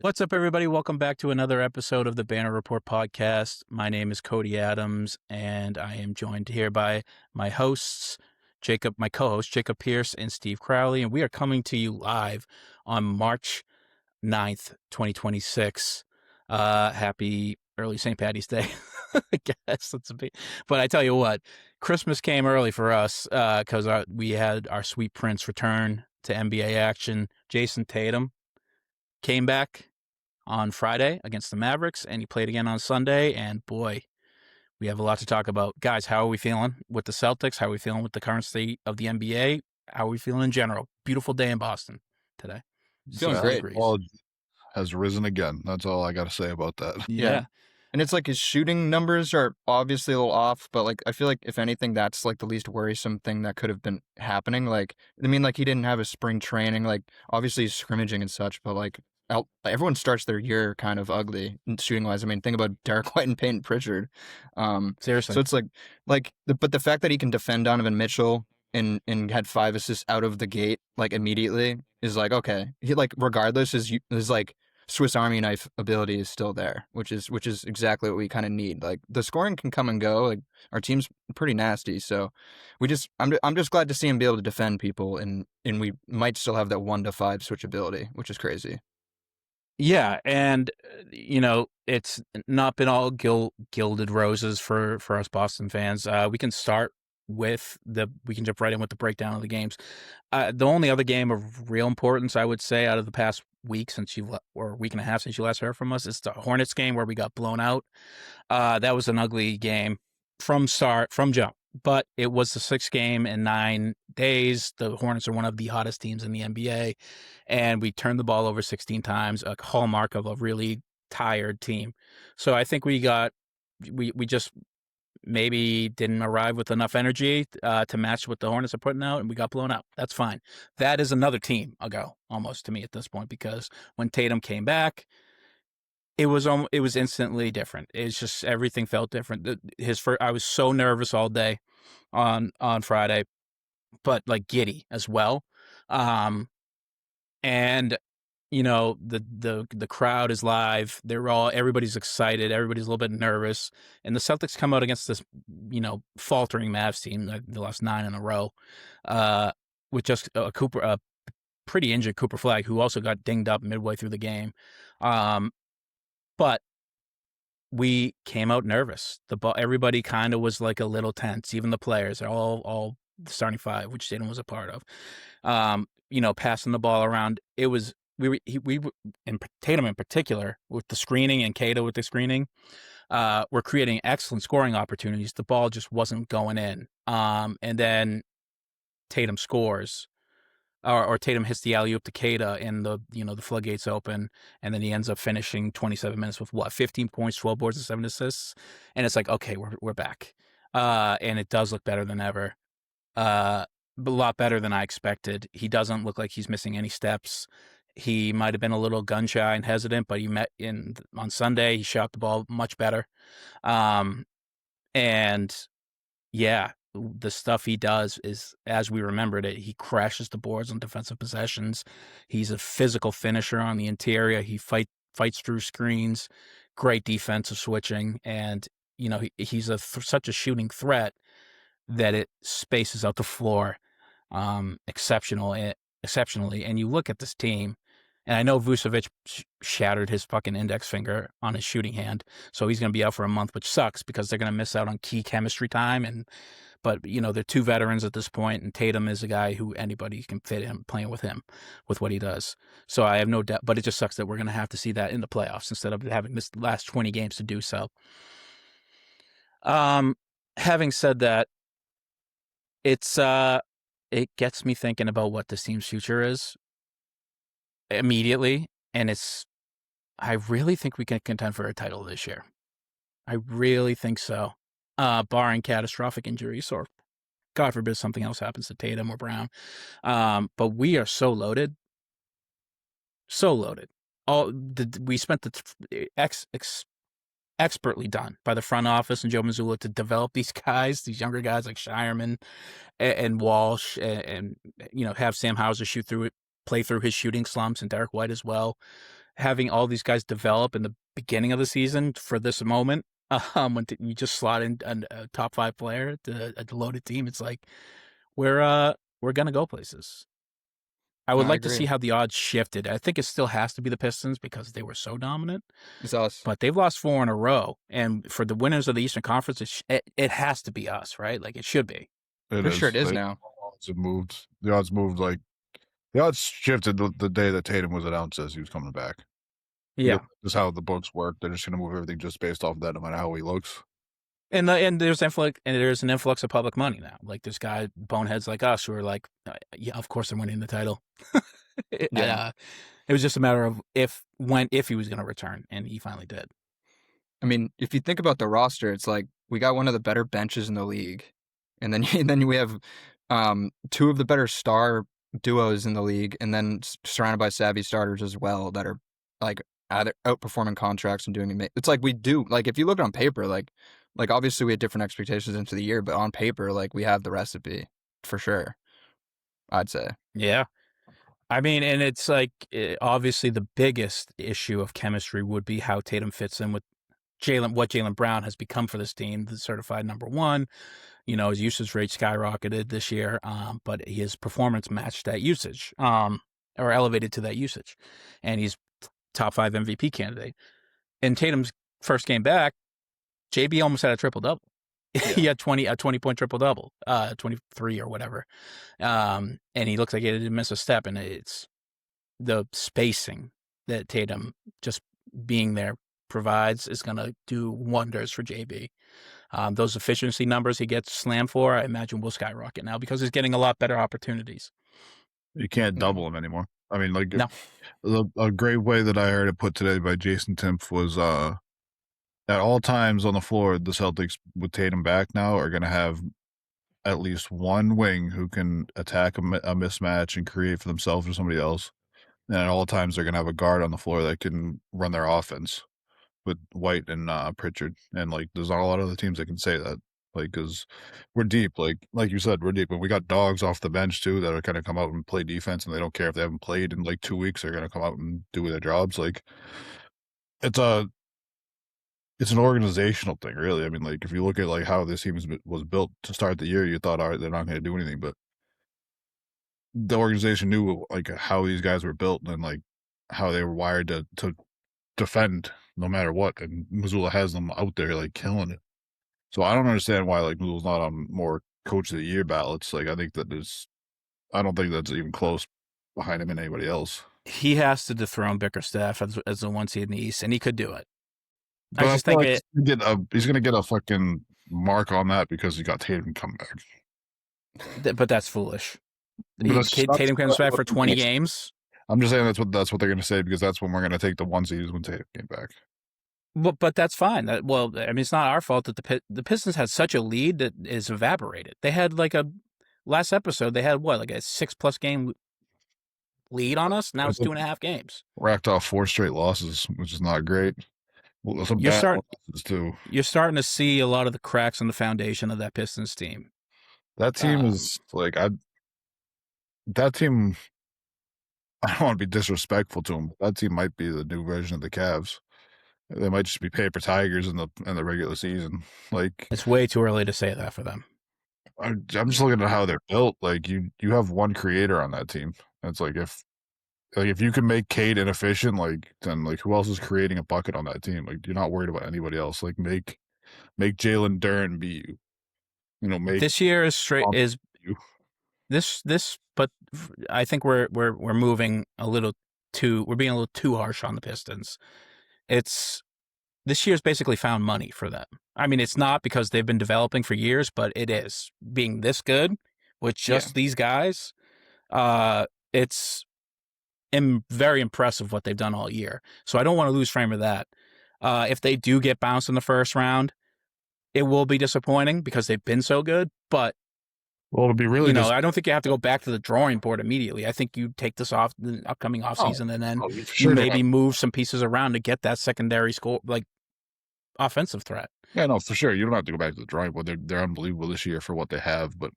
What's up, everybody? Welcome back to another episode of the Banner Report podcast. My name is Cody Adams, and I am joined here by my hosts, my co-host, Jacob Pierce and Steve Crowley, and we are coming to you live on March 9th, 2026. Happy early St. Patty's Day, I guess. But I tell you what, Christmas came early for us because we had our sweet prince return to NBA action. Jayson Tatum came back on Friday against the Mavericks, and he played again on Sunday. And boy, we have a lot to talk about. Guys, how are we feeling with the Celtics? How are we feeling with the current state of the NBA? How are we feeling in general? Beautiful day in Boston today. Feeling great. Well, has risen again. That's all I got to say about that. Yeah. And it's like his shooting numbers are obviously a little off, but like I feel like if anything, that's like the least worrisome thing that could have been happening. Like, I mean, like he didn't have a spring training, like obviously he's scrimmaging and such, but like everyone starts their year kind of ugly shooting wise. I mean, think about Derek White and Peyton Pritchard. Seriously. So it's but the fact that he can defend Donovan Mitchell and had 5 assists out of the gate like immediately is like, okay, he like regardless his like Swiss Army knife ability is still there, which is exactly what we kind of need. Like the scoring can come and go. Like our team's pretty nasty, so I'm just glad to see him be able to defend people, and we might still have that 1 to 5 switch ability, which is crazy. Yeah, and it's not been all gilded roses for us Boston fans. We can jump right in with the breakdown of the games. The only other game of real importance, I would say, out of the past week or week and a half since you last heard from us, is the Hornets game where we got blown out. That was an ugly game from jump, but it was the 6th game in 9 days. The Hornets are one of the hottest teams in the NBA, and we turned the ball over 16 times, a hallmark of a really tired team. So I think we just maybe didn't arrive with enough energy to match what the Hornets are putting out, and we got blown out. That's fine. That is another team ago, almost, to me at this point, because when Tatum came back, it was instantly different. It's just everything felt different. I was so nervous all day on Friday, but like giddy as well. And the crowd is live. Everybody's excited. Everybody's a little bit nervous. And the Celtics come out against this, faltering Mavs team, the last 9 in a row, with just a pretty injured Cooper Flagg, who also got dinged up midway through the game. But we came out nervous. Everybody kind of was like a little tense. Even the players, all the starting 5, which Tatum was a part of. Passing the ball around. It was. We and Tatum in particular, with the screening, and Cato with the screening, were creating excellent scoring opportunities. The ball just wasn't going in. And then Tatum scores, or Tatum hits the alley-oop to Cato, and the floodgates open, and then he ends up finishing 27 minutes with 15 points, 12 boards, and 7 assists. And it's like, okay, we're back. And it does look better than ever. A lot better than I expected. He doesn't look like he's missing any steps. He might have been a little gun shy and hesitant, but on Sunday, he shot the ball much better. And yeah, the stuff he does is, as we remembered it, he crashes the boards on defensive possessions. He's a physical finisher on the interior. He fights through screens, great defensive switching. And, he's such a shooting threat that it spaces out the floor exceptionally. And you look at this team, and I know Vucevic shattered his fucking index finger on his shooting hand, so he's going to be out for a month, which sucks because they're going to miss out on key chemistry time. But they're 2 veterans at this point, and Tatum is a guy who anybody can fit him playing with him, with what he does. So I have no doubt, but it just sucks that we're going to have to see that in the playoffs instead of having this last 20 games to do so. Having said that, it gets me thinking about what this team's future is immediately, and I really think we can contend for a title this year. I really think so, barring catastrophic injuries or, God forbid, something else happens to Tatum or Brown. But we are so loaded. We spent expertly done by the front office and Joe Mazzulla to develop these younger guys like Shireman and Walsh, and have Sam Hauser play through his shooting slumps, and Derek White as well. having all these guys develop in the beginning of the season for this moment, when you just slot in a top 5 player to a loaded team, it's like we're gonna go places. I would No, I like to see agree. how the odds shifted. I think it still has to be the Pistons because they were so dominant, It's us. but they've lost 4 in a row, and for the winners of the Eastern Conference, it has to be us, right? Like it should be. It Pretty sure is. it is now. Odds have moved. The odds moved like the odds shifted the day that Tatum was announced as he was coming back. Yeah. That's how the books work. They're just going to move everything just based off of that, no matter how he looks. And there's an influx of public money now. Like this guy boneheads like us who are like, yeah, of course they're winning the title. Yeah. It was just a matter of if he was going to return, and he finally did. I mean, if you think about the roster, it's like we got one of the better benches in the league, and then we have 2 of the better star duos in the league, and then surrounded by savvy starters as well that are like either outperforming contracts and doing it. It's like we do. Like if you look on paper, like obviously we had different expectations into the year, but on paper, like we have the recipe for sure. I'd say. Yeah. I mean, and it's like obviously the biggest issue of chemistry would be how Tatum fits in with what Jaylen Brown has become for this team, the certified number 1. You know, his usage rate skyrocketed this year, but his performance matched that usage, or elevated to that usage, and he's top 5 MVP candidate. In Tatum's first game back, JB almost had a triple double. Yeah. He had a 20-point triple double, 23 or whatever, and he looks like he didn't miss a step. And it's the spacing that Tatum just being there provides is going to do wonders for JB. Those efficiency numbers he gets slammed for, I imagine, will skyrocket now because he's getting a lot better opportunities. You can't double him anymore. I mean, like No. a great way that I heard it put today by Jayson Tatum was at all times on the floor, the Celtics with Tatum back now are going to have at least one wing who can attack a mismatch and create for themselves or somebody else. And at all times, they're going to have a guard on the floor that can run their offense with White and Pritchard. And like, there's not a lot of other teams that can say that. Like, because we're deep. Like you said, we're deep. And we got dogs off the bench too that are going to come out and play defense, and they don't care if they haven't played in like 2 weeks. They're going to come out and do their jobs. Like, it's an organizational thing, really. I mean, like, if you look at like how this team was built to start the year, you thought, all right, they're not going to do anything, but the organization knew like how these guys were built and like how they were wired to defend no matter what. And Missoula has them out there like killing it. So I don't understand why like Missoula's not on more coach of the year ballots. Like I don't think that's even close behind him and anybody else. He has to dethrone Bickerstaff as the 1 seed in the East, and he could do it. But I just think like he's gonna get a fucking mark on that because he got Tatum come back. But that's foolish. But Tatum comes back for 20 games. I'm just saying that's what they're gonna say because that's when we're gonna take the 1 seed when Tatum came back. But that's fine. I mean, it's not our fault that the Pistons had such a lead that is evaporated. They had like last episode, they had what, like a 6+ game lead on us? Now it's 2.5 games. Racked off 4 straight losses, which is not great. Well, some bad losses too. You're starting to see a lot of the cracks in the foundation of that Pistons team. That team is like that team. I don't want to be disrespectful to them. That team might be the new version of the Cavs. They might just be paper tigers in the regular season. Like it's way too early to say that for them. I'm just looking at how they're built. Like you have one creator on that team. It's like if you can make Cade inefficient, like then like who else is creating a bucket on that team? Like you're not worried about anybody else. Like make Jalen Duren beat you. You know, make this year is straight is you. This, but I think we're moving a little too. We're being a little too harsh on the Pistons. This year's basically found money for them. I mean, it's not because they've been developing for years, but it is being this good with just these guys. It's very impressive what they've done all year. So I don't want to lose frame of that. If they do get bounced in the first round, it will be disappointing because they've been so good. But it'll be really. I don't think you have to go back to the drawing board immediately. I think you take this off the upcoming offseason and then you maybe move some pieces around to get that secondary score, like offensive threat. Yeah, no, for sure. You don't have to go back to the drawing board. They're unbelievable this year for what they have. But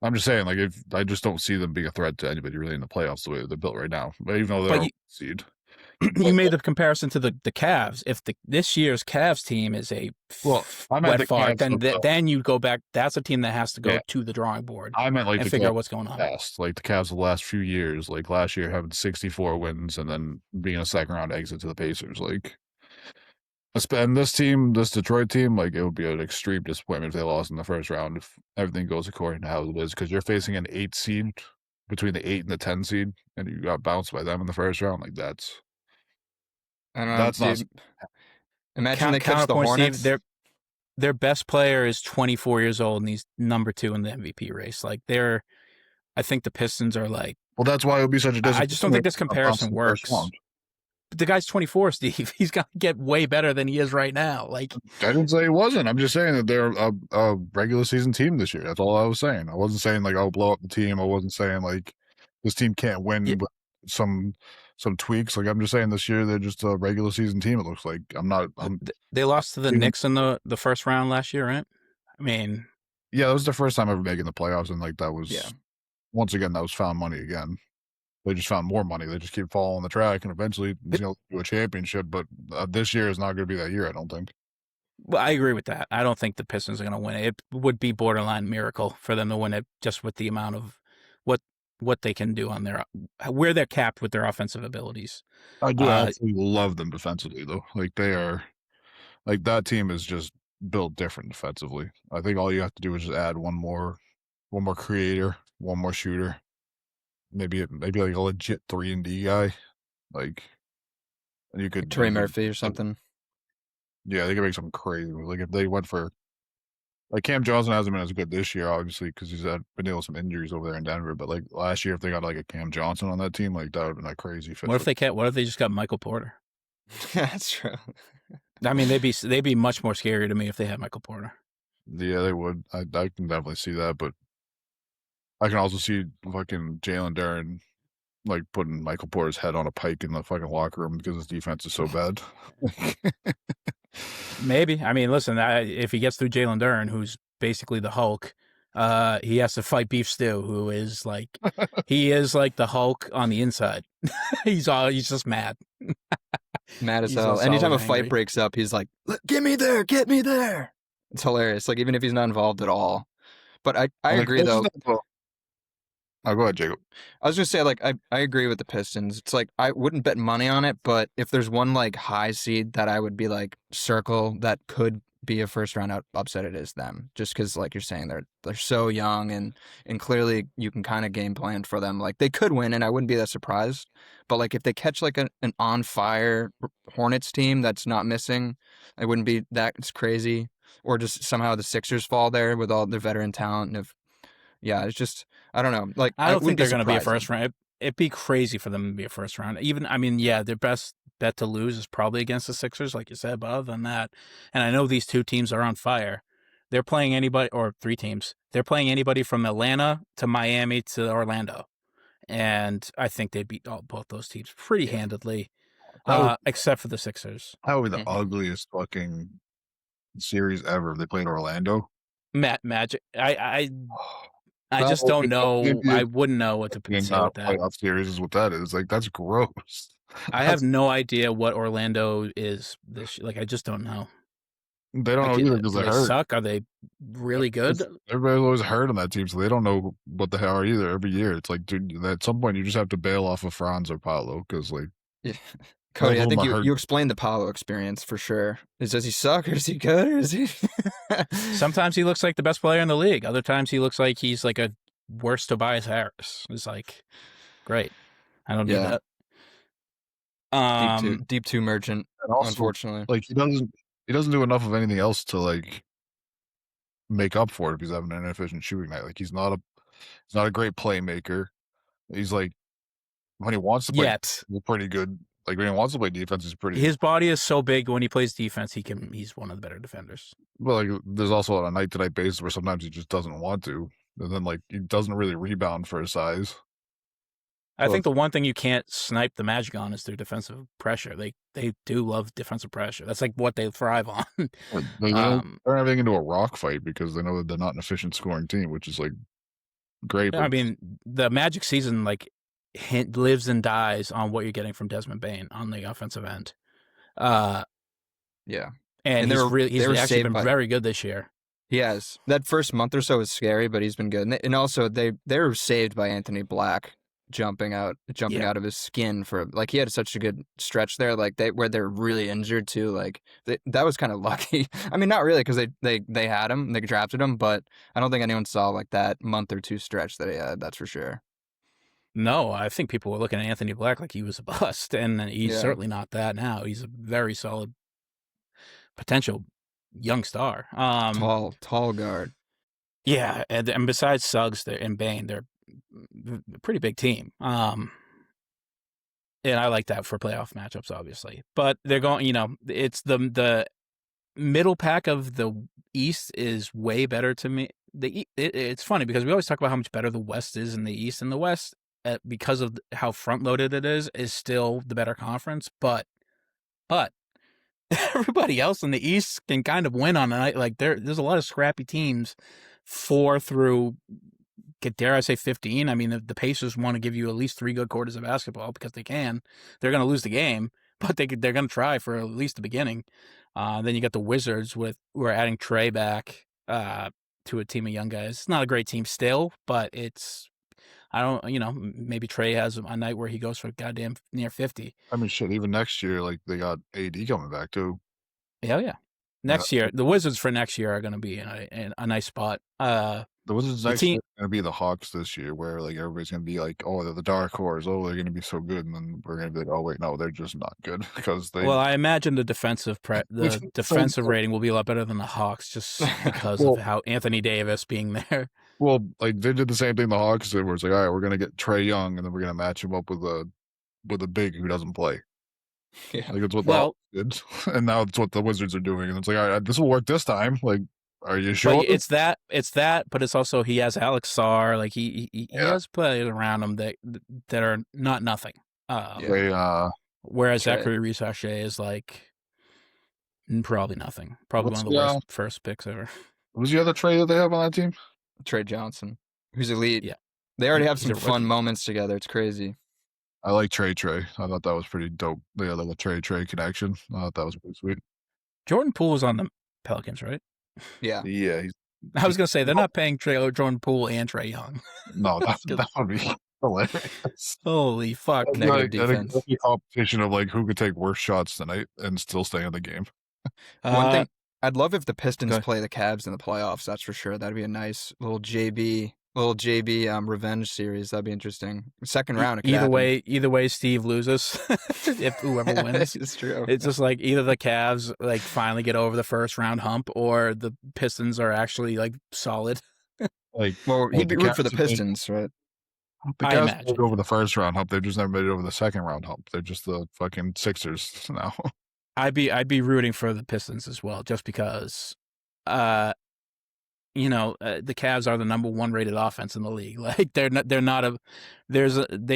I'm just saying, like, I just don't see them being a threat to anybody really in the playoffs the way they're built right now. But even though they're seed, you made the comparison to the Cavs. If this year's Cavs team is a I meant wet the fart, Cavs then you go back. That's a team that has to go Yeah. to the drawing board I meant like and the figure Cavs out what's going on. past, like the Cavs the last few years, like last year having 64 wins and then being a second round exit to the Pacers. Like, and this Detroit team, like it would be an extreme disappointment if they lost in the first round if everything goes according to how it is, because you're facing an 8 seed between the 8 and the 10 seed, and you got bounced by them in the first round. Like that's I don't know, that's not. dude. Imagine they catch the Counterpoint, Hornets. Steve, their best player is 24 years old and he's number 2 in the MVP race. Like I think the Pistons are like. Well, that's why it would be such a disappointment. I just don't think this comparison works. But the guy's 24, Steve. He's got to get way better than he is right now. Like, I didn't say he wasn't. I'm just saying that they're a regular season team this year. That's all I was saying. I wasn't saying like I'll blow up the team. I wasn't saying like this team can't win with some tweaks. Like I'm just saying this year they're just a regular season team. It looks like they lost to the Knicks in the first round last year, right? I mean, yeah, that was the first time ever making the playoffs, and like that was once again that was found money again. They just found more money. They just keep following the track, and eventually, do a championship. But this year is not going to be that year, I don't think. Well, I agree with that. I don't think the Pistons are going to win it. It would be borderline miracle for them to win it, just with the amount of what they can do on where they're capped with their offensive abilities. I do absolutely love them defensively, though. Like they are, like that team is just built different defensively. I think all you have to do is just add one more creator, one more shooter. Maybe like a legit 3-and-D guy, like, and you could Trey Murphy or something. Yeah, they could make something crazy. Like if they went for, like Cam Johnson hasn't been as good this year, obviously, because he's been dealing with some injuries over there in Denver. But like last year, if they got like a Cam Johnson on that team, like that would have been a crazy fit. What if they just got Michael Porter? That's true. I mean, they'd be much more scary to me if they had Michael Porter. Yeah, they would. I can definitely see that, but I can also see fucking Jalen Duren like putting Michael Porter's head on a pike in the fucking locker room because his defense is so bad. Maybe. I mean, listen, if he gets through Jalen Duren, who's basically the Hulk, he has to fight Beef Stew, who is like he is like the Hulk on the inside. he's just mad. Mad as hell. Anytime a fight breaks up, he's like, "Get me there, get me there." It's hilarious. Like even if he's not involved at all. But I agree though. Oh, go ahead, Jacob. I was just say, like, I agree with the Pistons. It's like I wouldn't bet money on it, but if there's one like high seed that I would be like circle that could be a first round upset, it is them. Just because, like you're saying, they're so young and clearly you can kind of game plan for them. Like they could win, and I wouldn't be that surprised. But like if they catch like an on fire Hornets team that's not missing, I wouldn't be that crazy. Or just somehow the Sixers fall there with all their veteran talent, and it's just. I don't know. Like I don't think they're going to be a first round. It'd be crazy for them to be a first round. Even, I mean, yeah, their best bet to lose is probably against the Sixers, like you said. But other than that, and I know these two teams are on fire. They're playing anybody, or three teams. They're playing anybody from Atlanta to Miami to Orlando, and I think they beat both those teams pretty handedly, except for the Sixers. That would be the ugliest fucking series ever if they played Orlando. Magic. I just don't know. I wouldn't know what to say with that. Playoff series is what that is. Like that's gross. I have no idea what Orlando is this. Like I just don't know. They don't know either because they hurt. Suck. Are they really good? Everybody's always hurt on that team, so they don't know what the hell are either. Every year, it's like, dude, at some point you just have to bail off of Franz or Paolo because, like, Cody, I think you explained the Paolo experience for sure. Does he suck or is he good or is he? Sometimes he looks like the best player in the league. Other times he looks like he's like a worse Tobias Harris. It's like, great. I don't do that. Deep two merchant. Also, unfortunately, like he doesn't do enough of anything else to like make up for it if he's having an inefficient shooting night. Like he's not a great playmaker. He's like when he wants to play, he's pretty good. Like when he wants to play defense, he's pretty. His body is so big when he plays defense, he's one of the better defenders. Well, like there's also on a night-to-night basis where sometimes he just doesn't want to, and then like he doesn't really rebound for his size. I think the one thing you can't snipe the Magic on is their defensive pressure. They do love defensive pressure. That's like what they thrive on. They turn everything into a rock fight because they know that they're not an efficient scoring team, which is like great. I mean, the Magic season, like lives and dies on what you're getting from Desmond Bane on the offensive end. Uh, Yeah. and And he's they were actually saved been by very good this year. He has. That first month or so was scary, but he's been good. And also they were saved by Anthony Black jumping out Yeah. of his skin for like he had such a good stretch there, like where they're really injured too. Like that was kind of lucky. I mean, not really because they had him, they drafted him, but I don't think anyone saw like that month or two stretch that he had. That's for sure. No, I think people were looking at Anthony Black like he was a bust, and he's Yeah. certainly not that now. He's a very solid potential young star. Tall guard. Yeah, and besides Suggs and Bane, they're a pretty big team. And I like that for playoff matchups, obviously. But they're going, it's the middle pack of the East is way better to me. It's funny because we always talk about how much better the West is in the East, and the West, because of how front loaded it is still the better conference. But everybody else in the East can kind of win on a night. Like there's a lot of scrappy teams, 4 through, dare I say, 15. I mean, the Pacers want to give you at least 3 good quarters of basketball because they can. They're going to lose the game, but they're going to try for at least the beginning. Then you got the Wizards who are adding Trey back to a team of young guys. It's not a great team still, but maybe Trey has a night where he goes for goddamn near 50. I mean, shit, even next year, like, they got AD coming back, too. Hell yeah. Next year, the Wizards for next year are going to be in a nice spot. The Wizards next year are going to be the Hawks this year, where, like, everybody's going to be like, oh, they're the dark horse. Oh, they're going to be so good. And then we're going to be like, oh, wait, no, they're just not good. Because they... Well, I imagine the defensive rating will be a lot better than the Hawks just because of how Anthony Davis being there. Well, like, they did the same thing the Hawks did, where it's like, all right, we're going to get Trey Young, and then we're going to match him up with a big who doesn't play. Yeah. Like, it's what the Hawks did. And now it's what the Wizards are doing. And it's like, all right, this will work this time. Like, are you sure? But it's that, but it's also he has Alex Sarr. Like he has players around him that are not nothing. Whereas Zachary Reese-Hachey is like probably nothing. Probably one of the worst first picks ever. Who's the other Trey that they have on that team? Trey Johnson, who's elite. Yeah, they already have some fun moments together. It's crazy. I like Trey. I thought that was pretty dope. The little Trey connection. I thought that was pretty sweet. Jordan Poole was on the Pelicans, right? Yeah. Yeah. I was going to say, they're not paying Jordan Poole and Trey Young. No, that would be hilarious. Holy fuck. Negative defense. A competition of like who could take worse shots tonight and still stay in the game. One thing, I'd love if the Pistons play the Cavs in the playoffs. That's for sure. That'd be a nice little JB revenge series. That'd be interesting. Second round. Either way, Steve loses. If whoever wins, it's true. It's just like either the Cavs like finally get over the first round hump, or the Pistons are actually like solid. Like, well, he'd be root for the Pistons, right? The Cavs moved over the first round hump. They've just never made it over the second round hump. They're just the fucking Sixers now. I'd be rooting for the Pistons as well, just because, the Cavs are the number 1 rated offense in the league. Like they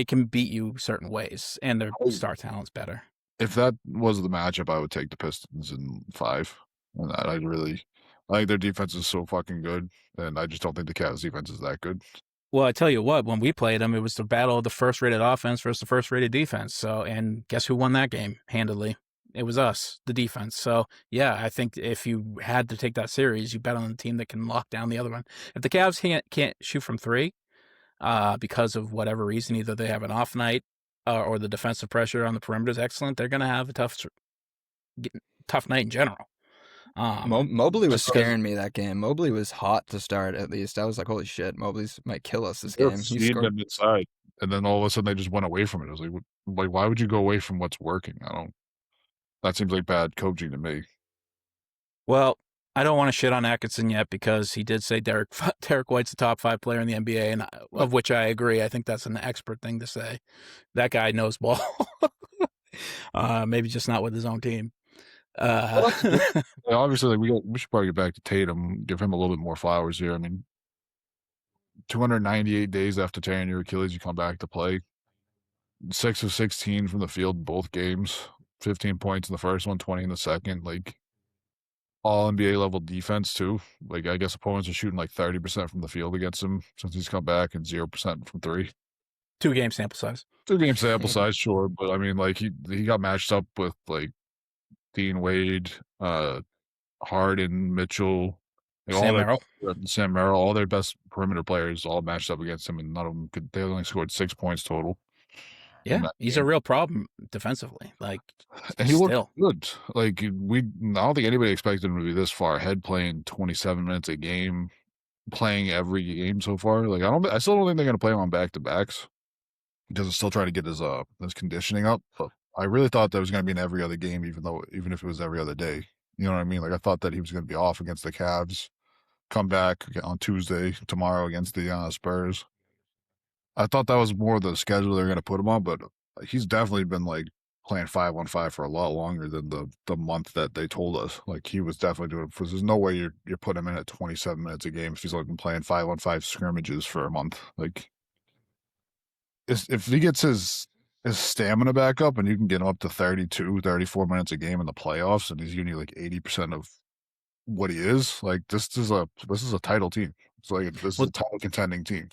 can beat you certain ways, and their star talent's better. If that was the matchup, I would take the Pistons in 5. And I think their defense is so fucking good, and I just don't think the Cavs defense is that good. Well, I tell you what, when we played them, it was the battle of the first rated offense versus the first rated defense. So, and guess who won that game handily? It was us, the defense. So, yeah, I think if you had to take that series, you bet on the team that can lock down the other one. If the Cavs can't shoot from 3 because of whatever reason, either they have an off night or the defensive pressure on the perimeter is excellent, they're going to have a tough night in general. Mobley was scaring me that game. Mobley was hot to start, at least. I was like, holy shit, Mobley might kill us this game. He scored them inside, and then all of a sudden they just went away from it. I was like, why would you go away from what's working? That seems like bad coaching to me. Well, I don't want to shit on Atkinson yet because he did say Derek White's the top 5 player in the NBA, and of which I agree. I think that's an expert thing to say. That guy knows ball. Maybe just not with his own team. Obviously, we should probably get back to Tatum, give him a little bit more flowers here. I mean, 298 days after tearing your Achilles, you come back to play. 6 of 16 from the field, both games. 15 points in the first one, 20 in the second. Like, all NBA level defense too. Like, I guess opponents are shooting like 30% from the field against him since he's come back, and 0% from 3. 2-game sample size. 2-game sample size, sure, but I mean, like he got matched up with like Dean Wade, Harden, Mitchell, like, Sam Merrill. Sam Merrill, all their best perimeter players all matched up against him, and none of them could. They only scored 6 points total. Yeah, he's a real problem defensively. Like, and he still looked good. Like I don't think anybody expected him to be this far ahead, playing 27 minutes a game, playing every game so far. Like I still don't think they're gonna play him on back to backs because they're still trying to get his conditioning up. But I really thought that was gonna be in every other game, even if it was every other day. You know what I mean? Like I thought that he was gonna be off against the Cavs, come back on Tuesday tomorrow against the Spurs. I thought that was more the schedule they're going to put him on, but he's definitely been like playing 5-on-5 for a lot longer than the month that they told us. Like he was definitely doing it. Because there's no way you're putting him in at 27 minutes a game if he's like been playing 5-on-5 scrimmages for a month. Like if he gets his stamina back up and you can get him up to 32, 34 minutes a game in the playoffs, and he's giving you like 80% of what he is, like this is a title team. It's like this is a title contending team.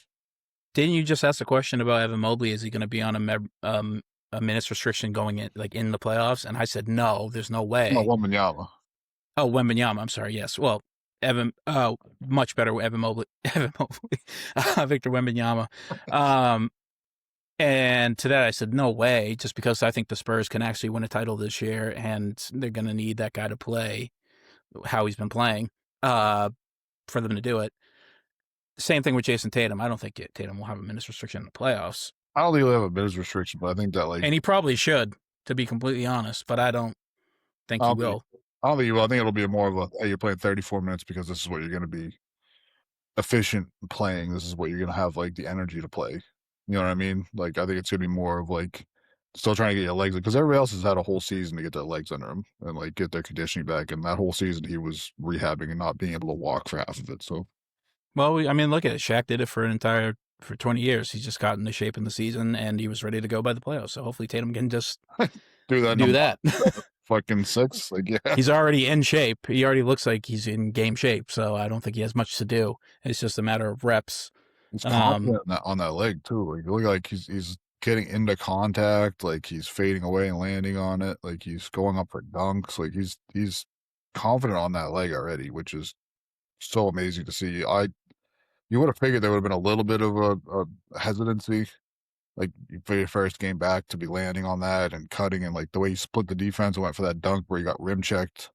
Didn't you just ask the question about Evan Mobley? Is he going to be on a minutes restriction going in in the playoffs? And I said no. There's no way. No, Wembanyama. Oh, Wembanyama. I'm sorry. Yes. Well, Evan. Much better. Evan Mobley. Victor Wembanyama. And to that I said no way, just because I think the Spurs can actually win a title this year, and they're going to need that guy to play how he's been playing for them to do it. Same thing with Jayson Tatum. I don't think Tatum will have a minutes restriction in the playoffs. I don't think he'll have a minutes restriction, but I think that and he probably should, to be completely honest. But I don't think he will. I don't think he will. I think it'll be more of a hey, you're playing 34 minutes because this is what you're going to be efficient playing. This is what you're going to have like the energy to play. You know what I mean? Like I think it's going to be more of like still trying to get your legs, because everybody else has had a whole season to get their legs under them and like get their conditioning back. And that whole season he was rehabbing and not being able to walk for half of it. So. Well, I mean, look at it. Shaq did it for 20 years. He's just got into shape in the season, and he was ready to go by the playoffs. So hopefully Tatum can just do that. Fucking 6, like yeah. He's already in shape. He already looks like he's in game shape. So I don't think he has much to do. It's just a matter of reps. He's confident on that leg too. Like look like he's getting into contact. Like he's fading away and landing on it. Like he's going up for dunks. Like he's confident on that leg already, which is so amazing to see. You would have figured there would have been a little bit of a hesitancy, like for your first game back, to be landing on that and cutting, and like the way he split the defense and went for that dunk where he got rim checked.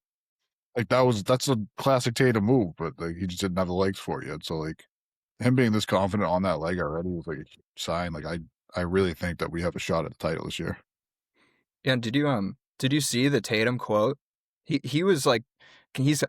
Like that's a classic Tatum move, but like he just didn't have the legs for it yet. So like him being this confident on that leg already was like a sign. Like I really think that we have a shot at the title this year. Yeah, did you see the Tatum quote? He was like, he's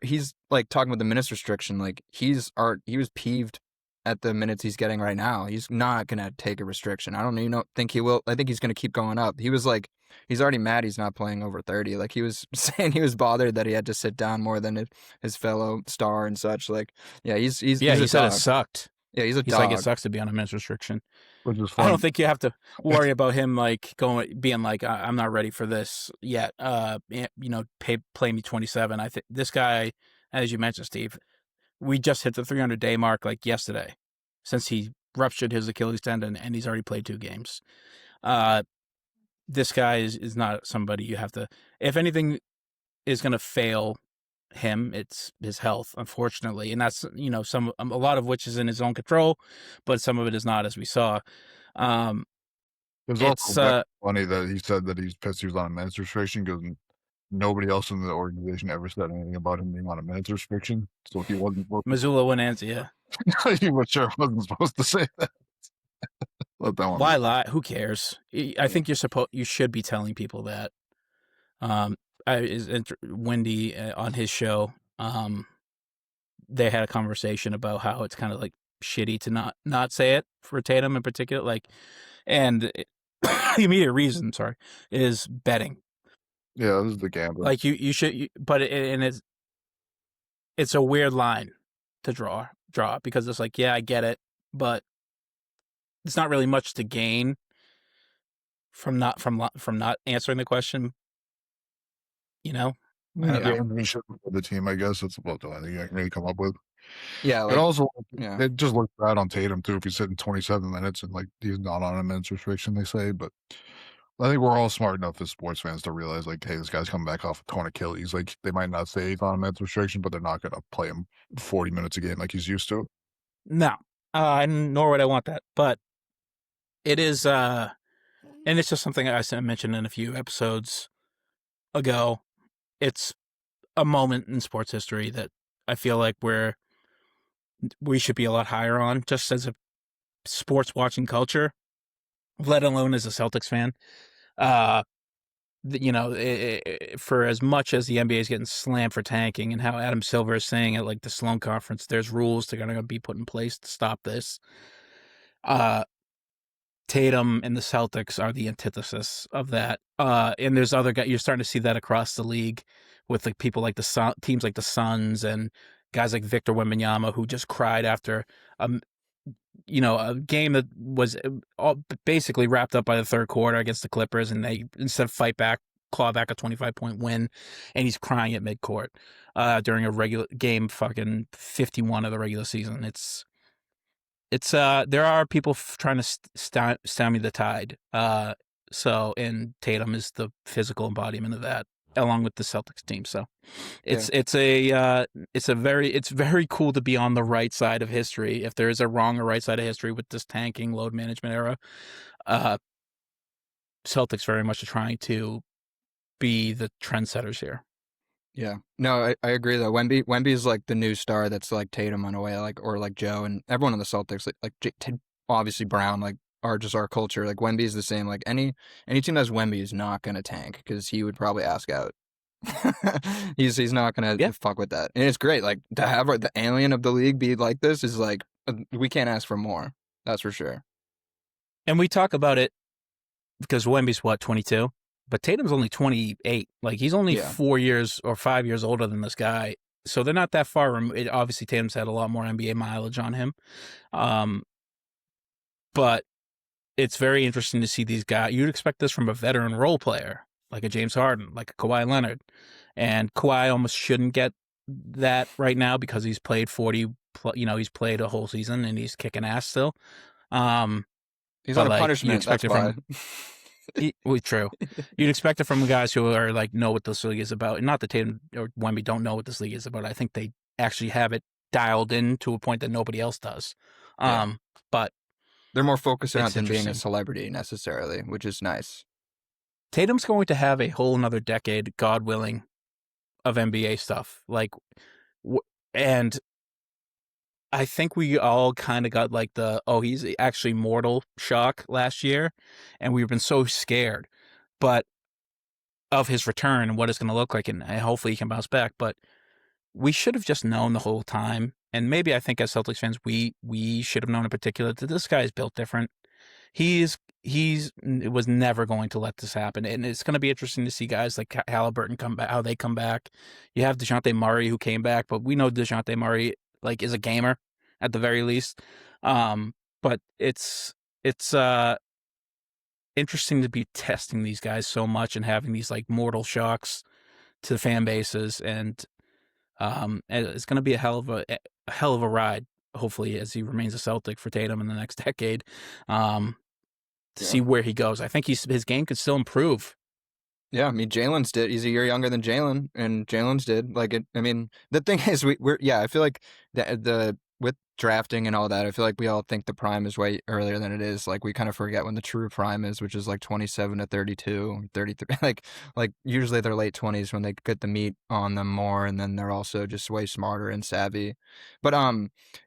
like talking about the minutes restriction. Like he was peeved at the minutes he's getting right now. He's not gonna take a restriction. I don't even think he will. I think he's gonna keep going up. He was like, he's already mad he's not playing over 30. Like he was saying he was bothered that he had to sit down more than his fellow star and such. Like yeah, he said it sucked. Yeah, he's dog. Like it sucks to be on a minutes restriction. Which is fun. I don't think you have to worry about him like being like, I'm not ready for this yet. Play me 27. I think this guy, as you mentioned, Steve, we just hit the 300-day mark like yesterday, since he ruptured his Achilles tendon, and he's already played 2 games. This guy is not somebody you have to. If anything is going to fail him, it's his health, unfortunately, and that's a lot of which is in his own control, but some of it is not, as we saw. It's also funny that he said that he's pissed he was on a minutes restriction because nobody else in the organization ever said anything about him being on a minutes restriction. So if he wasn't, Missoula wouldn't answer. Yeah, he was sure wasn't supposed to say that. Let that one. Why lie? Who cares? I think you should be telling people that. Wendy on his show, they had a conversation about how it's kind of like shitty to not say it for Tatum in particular. Like, and the immediate reason, is betting. Yeah, this is the gambling. Like you should, but it's a weird line to draw because it's like, yeah, I get it, but it's not really much to gain from not answering the question. Yeah, he should the team, I guess. That's about the only thing I can really come up with. Yeah, But like also, yeah. it just looks bad on Tatum too if he's sitting 27 minutes and like he's not on a minutes restriction. They say, but I think we're all smart enough as sports fans to realize like, hey, this guy's coming back off a torn Achilles. Like they might not say he's on a minutes restriction, but they're not going to play him 40 minutes a game like he's used to. No, nor would I want that. But it is, and it's just something I mentioned in a few episodes ago. It's a moment in sports history that I feel like we should be a lot higher on, just as a sports watching culture, let alone as a Celtics fan. For as much as the NBA is getting slammed for tanking, and how Adam Silver is saying at like the Sloan conference, there's rules that are going to be put in place to stop this. Tatum and the Celtics are the antithesis of that. And there's other guys, you're starting to see that across the league with like people like teams like the Suns and guys like Victor Wembanyama, who just cried after a game that was basically wrapped up by the third quarter against the Clippers, and they, instead of claw back a 25-point win, and he's crying at midcourt during a regular game, fucking 51 of the regular season. There are people trying to stymie the tide. And Tatum is the physical embodiment of that, along with the Celtics team. So it's very cool to be on the right side of history. If there is a wrong or right side of history with this tanking load management era, Celtics very much are trying to be the trendsetters here. Yeah. No, I agree though. Wemby's like the new star that's like Tatum in a way, like or like Joe and everyone on the Celtics, obviously Brown, like are just our culture. Like Wemby's the same. Like any team that has Wemby is not gonna tank because he would probably ask out. he's not gonna fuck with that, and it's great. Like to have the alien of the league be like this is like we can't ask for more. That's for sure. And we talk about it because Wemby's 22. But Tatum's only 28. Like he's only 4 years or 5 years older than this guy. So they're not that far. Obviously, Tatum's had a lot more NBA mileage on him. But it's very interesting to see these guys. You'd expect this from a veteran role player, like a James Harden, like a Kawhi Leonard. And Kawhi almost shouldn't get that right now because he's played 40, he's played a whole season and he's kicking ass still. He's on a punishment. That's why. True. You'd expect it from guys who are like know what this league is about. And not that Tatum or Wemby don't know what this league is about. I think they actually have it dialed in to a point that nobody else does. But they're more focused on it than being a celebrity necessarily, which is nice. Tatum's going to have a whole another decade, God willing, of NBA stuff. And I think we all kind of got like he's actually mortal shock last year, and we've been so scared, but of his return and what it's going to look like, and hopefully he can bounce back. But we should have just known the whole time, and maybe I think as Celtics fans, we should have known in particular that this guy is built different. He was never going to let this happen, and it's going to be interesting to see guys like Halliburton come back, how they come back. You have DeJounte Murray who came back, but we know DeJounte Murray is a gamer at the very least. But it's interesting to be testing these guys so much and having these like mortal shocks to the fan bases, and it's going to be a hell of a ride. Hopefully, as he remains a Celtic for Tatum in the next decade, to see where he goes. I think his game could still improve. Yeah, I mean, Jalen's did. He's a year younger than Jaylen, and Jalen's did. I mean, the thing is, I feel like the with drafting and all that, I feel like we all think the prime is way earlier than it is. Like we kind of forget when the true prime is, which is like 27 to 32, 33. Like usually they're late 20s when they get the meat on them more, and then they're also just way smarter and savvy. But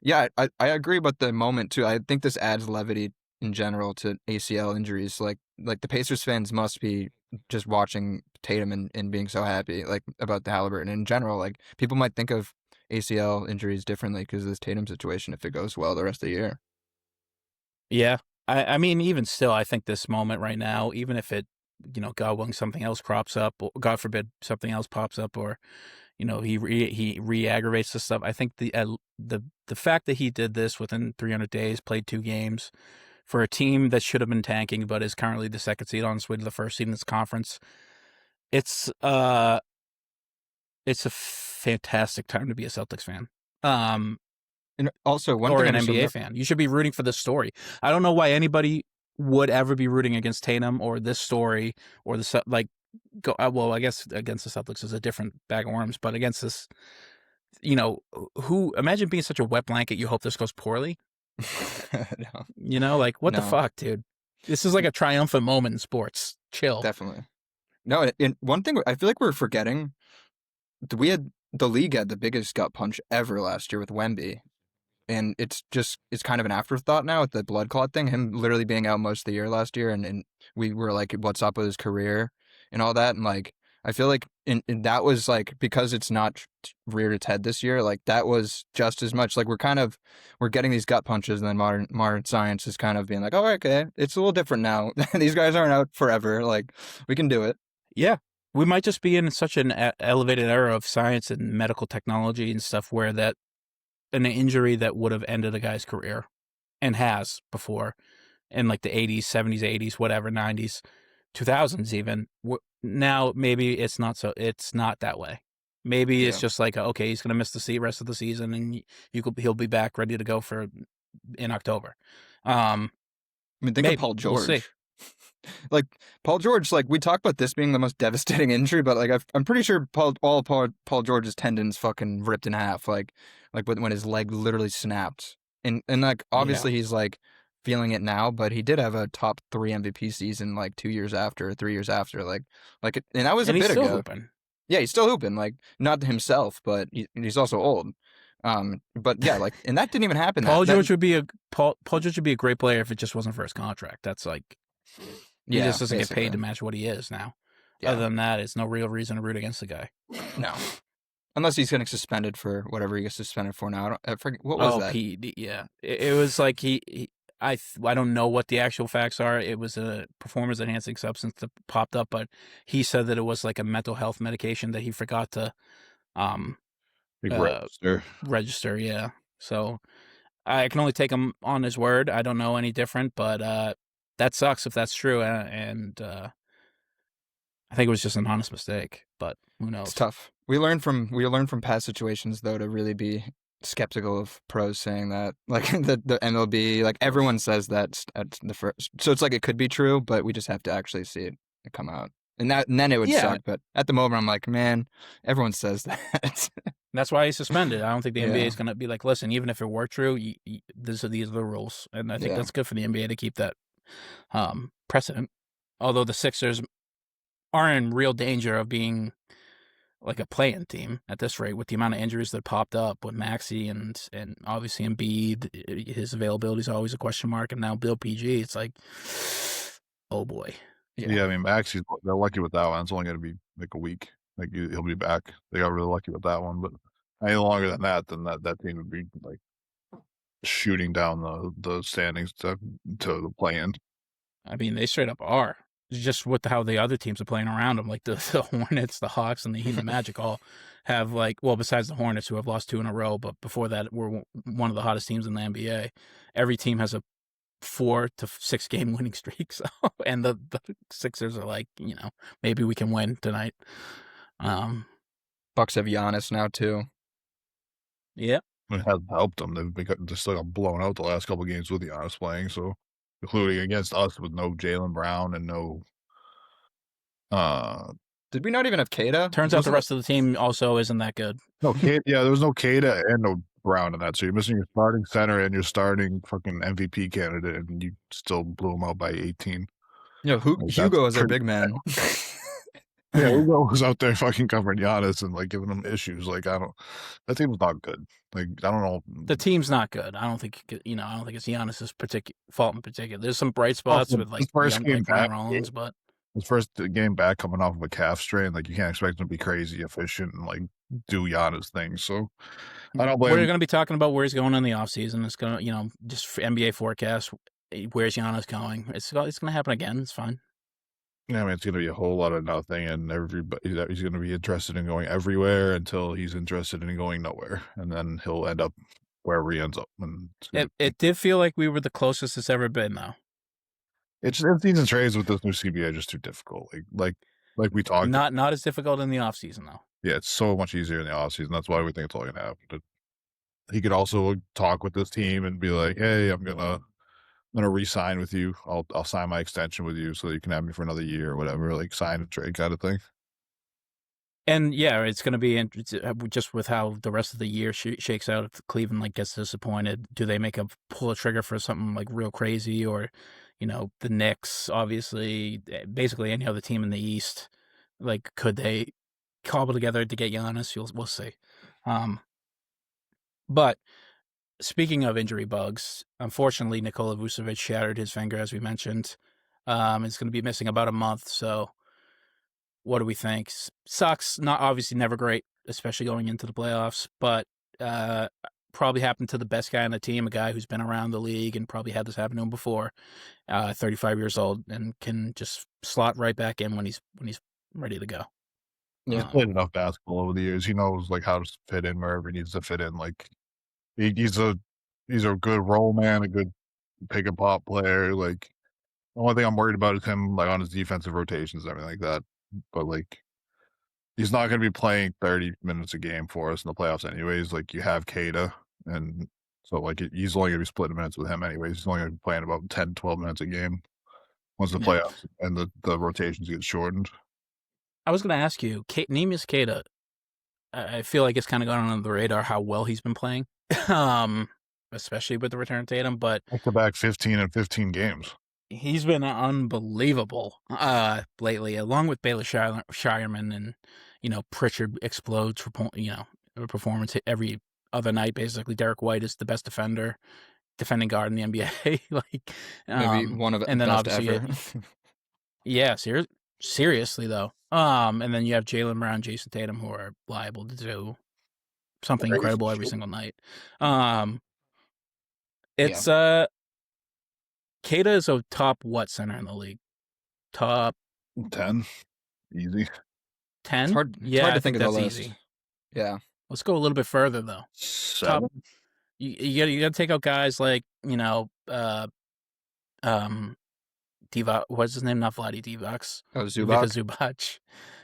yeah, I agree about the moment too. I think this adds levity in general to ACL injuries. Like the Pacers fans must be just watching Tatum and being so happy like about the Halliburton in general. Like people might think of ACL injuries differently because of this Tatum situation if it goes well the rest of the year. Yeah. I mean, even still, I think this moment right now, even if it, God willing, something else crops up, or God forbid something else pops up, or, he re-aggravates this stuff. I think the fact that he did this within 300 days, played 2 games for a team that should have been tanking, but is currently the second seed on its way to the first seed in this conference, it's a fantastic time to be a Celtics fan. And also, one or thing an I'm just NBA fan. You should be rooting for this story. I don't know why anybody would ever be rooting against Tatum or this story or the like. Well, I guess against the Celtics is a different bag of worms, but against this, who imagine being such a wet blanket. You hope this goes poorly. No, Like what the no. fuck, dude? This is like a triumphant moment in sports. Chill. Definitely. No, and one thing I feel like we're forgetting, the league had the biggest gut punch ever last year with Wemby. And it's kind of an afterthought now with the blood clot thing, him literally being out most of the year last year, and we were like, what's up with his career and all that. And like, I feel like and that was like, because it's not reared its head this year, like that was just as much like we're getting these gut punches, and then modern science is kind of being like, oh, okay, it's a little different now. These guys aren't out forever. Like, we can do it. Yeah. We might just be in such an elevated era of science and medical technology and stuff where that an injury that would have ended a guy's career and has before in like the 80s, 70s, 80s, whatever, 90s, 2000s even. Now maybe it's not that way. Maybe it's just like, okay, he's going to miss the rest of the season and he'll be back ready to go in October. I mean, think of Paul George. We'll see. Like Paul George, like we talked about this being the most devastating injury, but like I'm pretty sure Paul George's tendons fucking ripped in half, like when his leg literally snapped, and like obviously he's like feeling it now, but he did have a top 3 MVP season like 3 years after, and that was a bit ago. Hooping. Yeah, he's still hooping, like not himself, but he's also old. But yeah, like, and that didn't even happen. Paul George would be a great player if it just wasn't for his contract. That's like. He just doesn't get paid to match what he is now. Yeah. Other than that, it's no real reason to root against the guy. No. Unless he's getting suspended for whatever he gets suspended for now. I forget, what was that? PED, yeah. It was like I don't know what the actual facts are. It was a performance-enhancing substance that popped up, but he said that it was like a mental health medication that he forgot to register, yeah. So I can only take him on his word. I don't know any different, but that sucks if that's true, and I think it was just an honest mistake. But who knows? It's tough. We learn from past situations, though, to really be skeptical of pros saying that. Like the MLB, like everyone says that at the first. So it's like it could be true, but we just have to actually see it come out, and then it would suck. But at the moment, I'm like, man, everyone says that. That's why he's suspended. I don't think the NBA is going to be like, listen, even if it were true, these are the rules, and I think that's good for the NBA to keep that precedent. Although the Sixers are in real danger of being like a play-in team at this rate with the amount of injuries that popped up with Maxey and obviously Embiid, his availability is always a question mark, and now Bill PG. It's like, oh boy. Yeah, I mean Maxey, they're lucky with that one. It's only going to be like a week. Like he'll be back. They got really lucky with that one, but any longer than that, then that team would be like shooting down the standings to the play-in. I mean, they straight up are. Just with how the other teams are playing around them, like the Hornets, the Hawks, and the Heat and the Magic all have besides the Hornets who have lost 2 in a row, but before that were one of the hottest teams in the NBA. Every team has a 4 to 6 game winning streak, so, and the Sixers are like, maybe we can win tonight. Bucks have Giannis now too. Yeah. It hasn't helped them. They still got blown out the last couple of games with Giannis playing, so including against us with no Jaylen Brown and no. Did we not even have Kata? Turns out the rest of the team also isn't that good. No, there was no Kata and no Brown in that, so you're missing your starting center and your starting fucking MVP candidate, and you still blew them out by 18. Hugo is our big man. Yeah, Hugo was out there fucking covering Giannis and like giving him issues. Like that team's not good. Like I don't know. The team's not good. I don't think it's Giannis's fault in particular. There's some bright spots with like first game back, Rollins, but his first game back coming off of a calf strain, like you can't expect him to be crazy efficient and like do Giannis things. So I don't blame. We're going to be talking about where he's going in the offseason. It's going to, just for NBA forecast. Where's Giannis going? It's going to happen again. It's fine. Yeah, I mean, it's going to be a whole lot of nothing, and he's going to be interested in going everywhere until he's interested in going nowhere, and then he'll end up wherever he ends up. And it did feel like we were the closest it's ever been, though. It's season trades with this new CBA just too difficult. Like we talked. Not as difficult in the offseason, though. Yeah, it's so much easier in the offseason. That's why we think it's all going to happen. he could also talk with this team and be like, "Hey, I'm gonna re-sign with you. I'll sign my extension with you so you can have me for another year or whatever, like sign and trade kind of thing." And yeah, it's going to be just with how the rest of the year shakes out. If Cleveland like gets disappointed, do they pull a trigger for something like real crazy, or the Knicks, obviously, basically any other team in the East, like could they cobble together to get Giannis? We'll see. But speaking of injury bugs, unfortunately, Nikola Vucevic shattered his finger, as we mentioned. He's going to be missing about a month, so. What do we think? Sucks. Not obviously never great, especially going into the playoffs, but probably happened to the best guy on the team, a guy who's been around the league and probably had this happen to him before. 35 years old and can just slot right back in when he's ready to go. He's played enough basketball over the years. He knows like how to fit in wherever he needs to fit in. Like he's a good role man, a good pick and pop player. Like the only thing I'm worried about is him like on his defensive rotations and everything like that. But like he's not going to be playing 30 minutes a game for us in the playoffs anyways. Like you have Kada, and so like he's only going to be splitting minutes with him anyways. He's only going to be playing about 10, 12 minutes a game once the playoffs and the rotations get shortened. I was going to ask you, Neemias Queta, I feel like it's kind of gone under the radar how well he's been playing, especially with the return of Tatum, but back-to-back 15 and 15 games. He's been unbelievable lately, along with Baylor Shireman, and Pritchard explodes for performance every other night. Basically, Derek White is the best defending guard in the NBA. Like maybe one of and then best obviously ever. Yeah, seriously though. And then you have Jaylen Brown, Jayson Tatum, who are liable to do something incredible every single night. It's Kada is a top what center in the league? Top 10, easy. 10. It's hard to think of the list. Easy. Yeah, let's go a little bit further though. 7. Top, you got to take out guys like Divac. What's his name? Not Vlade Divac. Oh, Zubac. Zubac.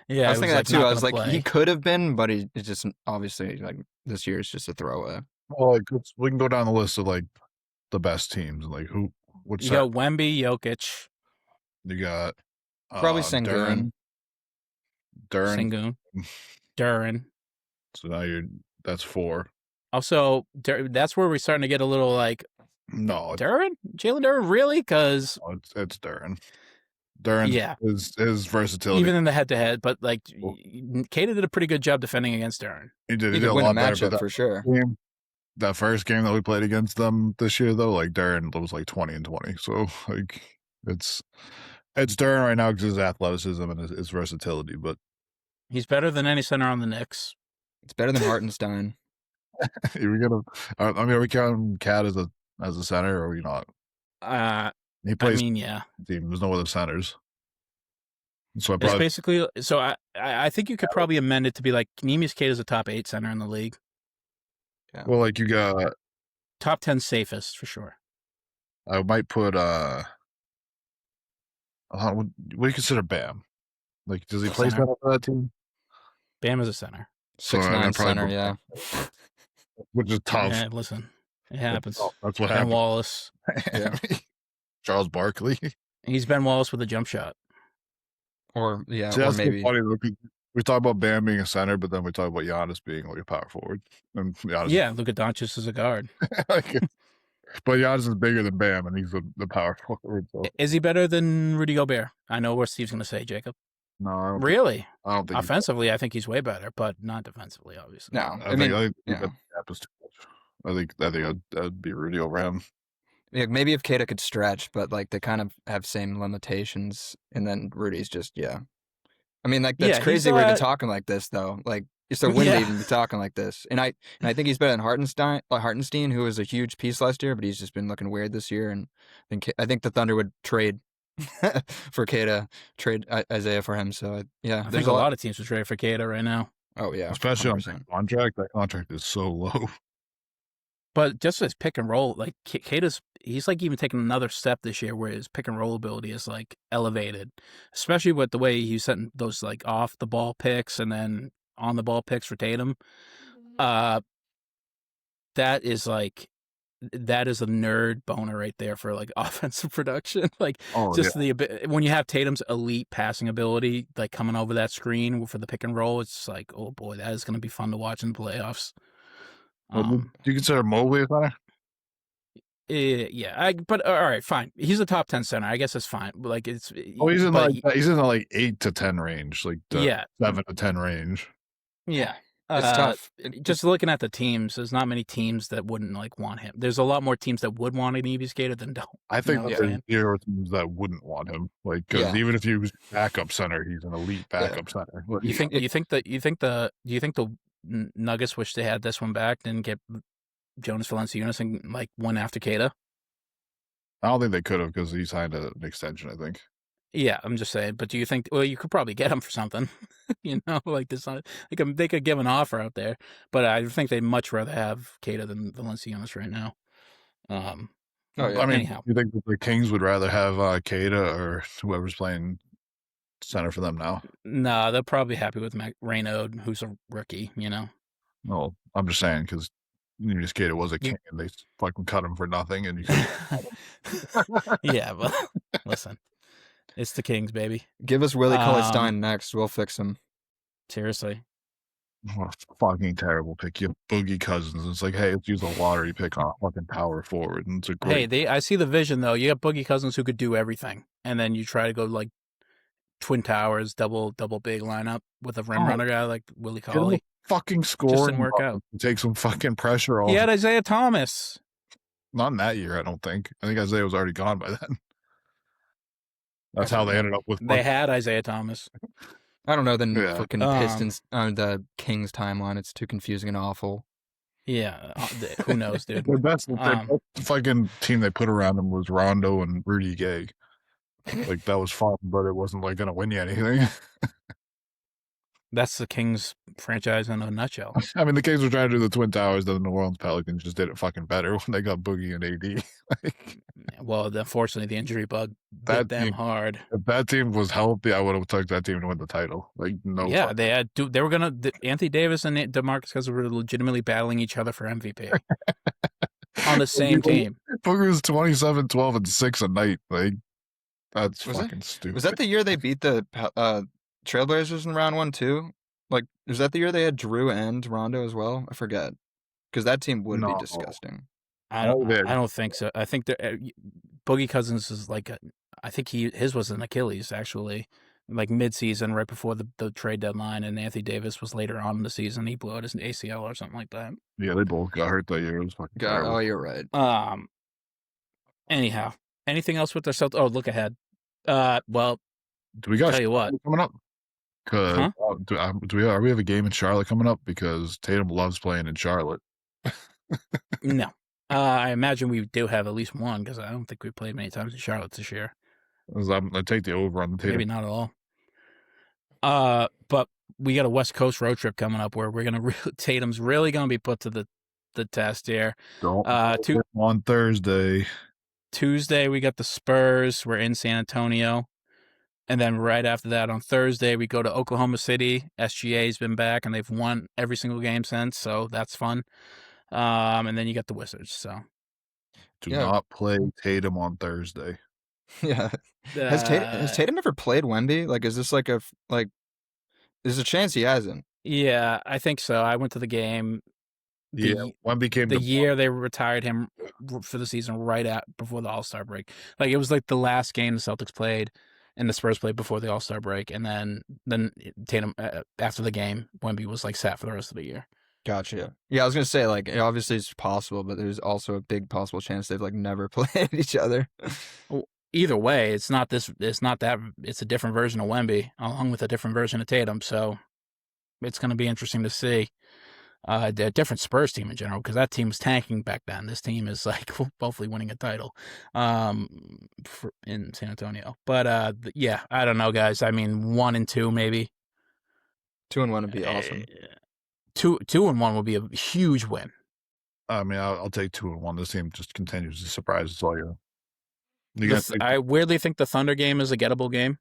Yeah, I was thinking that too. I was like, play. he could have been, but it's just obviously like this year is just a throwaway. Well, like we can go down the list of like the best teams. Like who? You got Wemby, Jokic. You got probably Sengun. Duren. So now that's 4. Also, that's where we're starting to get a little like. No, Jalen Duren, really? Because it's Duren. Duren, his versatility, even in the head-to-head. But like, Kada did a pretty good job defending against Duren. He did. He did could win a a matchup for sure. That first game that we played against them this year, though, like Duren was like 20 and 20. So like, it's Duren right now because his athleticism and his versatility. But he's better than any center on the Knicks. It's better than Hartenstein. Are we counting Cat as a center, or are we not? He plays. I mean, yeah. Team. There's no other centers. So it's basically. So I think you could probably amend it to be like Neemias Queta is a top 8 center in the league. Yeah. Well, like you got top 10 safest for sure. I might put what do you consider Bam? Like, does he play center for that team? Bam is a center. 6'9" center, yeah. Which is tough. Yeah, listen, it happens. That's what Ben happened. Wallace. Yeah. Charles Barkley. He's Ben Wallace with a jump shot. Or yeah, See, or maybe. Funny. We talk about Bam being a center, but then we talk about Giannis being like a power forward. And Giannis, Luka Doncic is a guard. But Giannis is bigger than Bam, and he's the power forward. So. Is he better than Rudy Gobert? I know what Steve's going to say, Jacob. No, really? I don't think. Offensively, I think he's way better, but not defensively, obviously. No, I think that happens too much. I think that'd be Rudy over him. Yeah, maybe if Kada could stretch, but like they kind of have same limitations, and then Rudy's just I mean, like that's crazy we're even talking like this though. Like it's so windy to even be talking like this. And I think he's better than Hartenstein, who was a huge piece last year, but he's just been looking weird this year. And I think the Thunder would trade for Kada, trade Isaiah for him. So I think a lot of teams would trade for Kada right now. Oh yeah, especially 100%. On contract. That contract is so low. But just as pick and roll, like he's like even taking another step this year where his pick and roll ability is like elevated, especially with the way he's setting those like off the ball picks and then on the ball picks for Tatum. that is like that is a nerd boner right there for like offensive production. Like Oh just when you have Tatum's elite passing ability, like coming over that screen for the pick and roll, it's like, oh boy, that is going to be fun to watch in the playoffs. do you consider Mobley a center? Yeah, but all right, fine. He's a top 10 center. I guess it's fine. Like it's. Oh, he's in but he's in the like 8 to 10 range, like the yeah, 7 to 10 range. yeah. It's tough. Just looking at the teams, there's not many teams that wouldn't like want him. There's a lot more teams that would want an EV skater than don't. I think You know what I'm there's saying? zero teams that wouldn't want him. Like, because Yeah. even if he was backup center, he's an elite backup center. Like, You think the Nuggets wish they had this one back, didn't get Jonas Valanciunas and like one after Keita? I don't think they could have because he signed an extension, I think. Yeah, I'm just saying. But do you think? Well, you could probably get him for something. Like this. They could give an offer out there, but I think they'd much rather have Keita than Valanciunas right now. Yeah. I mean, anyhow. you think that the Kings would rather have Keita or whoever's playing center for them now? No, they're probably happy with Raynaud, who's a rookie. Well, I'm just saying because Keita was a king and they fucking cut him for nothing, and you could... Yeah, but listen, it's the Kings, baby. Give us Willie Cauley-Stein next. We'll fix him. Seriously. What a fucking terrible pick. You have Boogie Cousins. It's like, hey, let's use a lottery pick on a fucking power forward. And it's a great... Hey, I see the vision, though. You have Boogie Cousins who could do everything. And then you try to go, like, Twin Towers, double big lineup with a rim runner guy like Willie Cauley. Fucking score. Just didn't work out. Take some fucking pressure off. He had Isaiah Thomas. Not in that year, I don't think. I think Isaiah was already gone by then. That's how they ended up with... They had Isaiah Thomas. I don't know the fucking Pistons, the Kings timeline. It's too confusing and awful. Yeah, who knows, dude? The best fucking team they put around him was Rondo and Rudy Gay. Like, that was fun, but it wasn't, like, going to win you anything. That's the Kings franchise in a nutshell. I mean, the Kings were trying to do the Twin Towers, then the New Orleans Pelicans just did it fucking better when they got Boogie and AD. Well, unfortunately, the injury bug bit them hard. If that team was healthy, I would have took that team to win the title. Like, no. Yeah, they were gonna. Anthony Davis and DeMarcus Cousins were legitimately battling each other for MVP on the same team. Boogie was 27, 12, and 6 a night. Like, that's fucking stupid. Was that the year they beat the Trailblazers in round 1 too? Like, is that the year they had Drew and Rondo as well? I forget, because that team would be disgusting. I don't think so. I think Boogie Cousins is like I think his was an Achilles actually, like mid-season right before the trade deadline, and Anthony Davis was later on in the season. He blew out his ACL or something like that. Yeah, they both got hurt that year. It was fucking terrible. Oh, you're right. Anyhow, anything else with their Celtics? Oh, look ahead. Well, do we got tell you what coming up? Cause are we have a game in Charlotte coming up? Because Tatum loves playing in Charlotte. No. I imagine we do have at least one because I don't think we played many times in Charlotte this year. I take the over on the Tatum. Maybe not at all. But we got a West Coast road trip coming up where we're gonna Tatum's really gonna be put to the test here. On Thursday. Tuesday we got the Spurs. We're in San Antonio, and then right after that on Thursday we go to Oklahoma City. SGA's been back and they've won every single game since, so that's fun. And then you got the Wizards. So do not play Tatum on Thursday. Yeah. Has Tatum ever played Wemby? Like, is this there's a chance he hasn't. Yeah, I think so. I went to the game. Wemby came the year they retired him for the season right before the All-Star break. Like, it was like the last game the Celtics played and the Spurs played before the All-Star break. And then Tatum, after the game, Wemby was like sat for the rest of the year. Gotcha. Yeah, I was gonna say, like, obviously it's possible, but there's also a big possible chance they've like never played each other. Well, either way, it's not that. It's a different version of Wemby along with a different version of Tatum. So it's going to be interesting to see a different Spurs team in general, because that team was tanking back then. This team is like hopefully winning a title in San Antonio. But yeah, I don't know, guys. I mean, 1 and 2 maybe. 2 and 1 would be awesome. 2 and 1 will be a huge win. I mean, I'll take 2 and 1. This team just continues to surprise us all year. I weirdly think the Thunder game is a gettable game,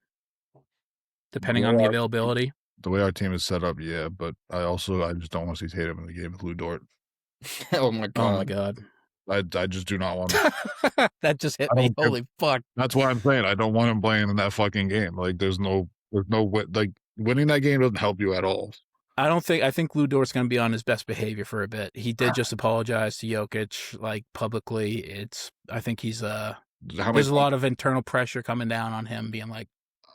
depending on the availability. The way our team is set up, yeah, but I just don't want to see Tatum in the game with Lou Dort. Oh my Oh my god. god. I just do not want him. That just hit I me. don't give- Holy fuck. That's why I'm saying I don't want him playing in that fucking game. Like, there's no like winning that game doesn't help you at all. I think Lou Dort's going to be on his best behavior for a bit. He did just apologize to Jokic, like, publicly. I think he's there's a lot of internal pressure coming down on him, being like,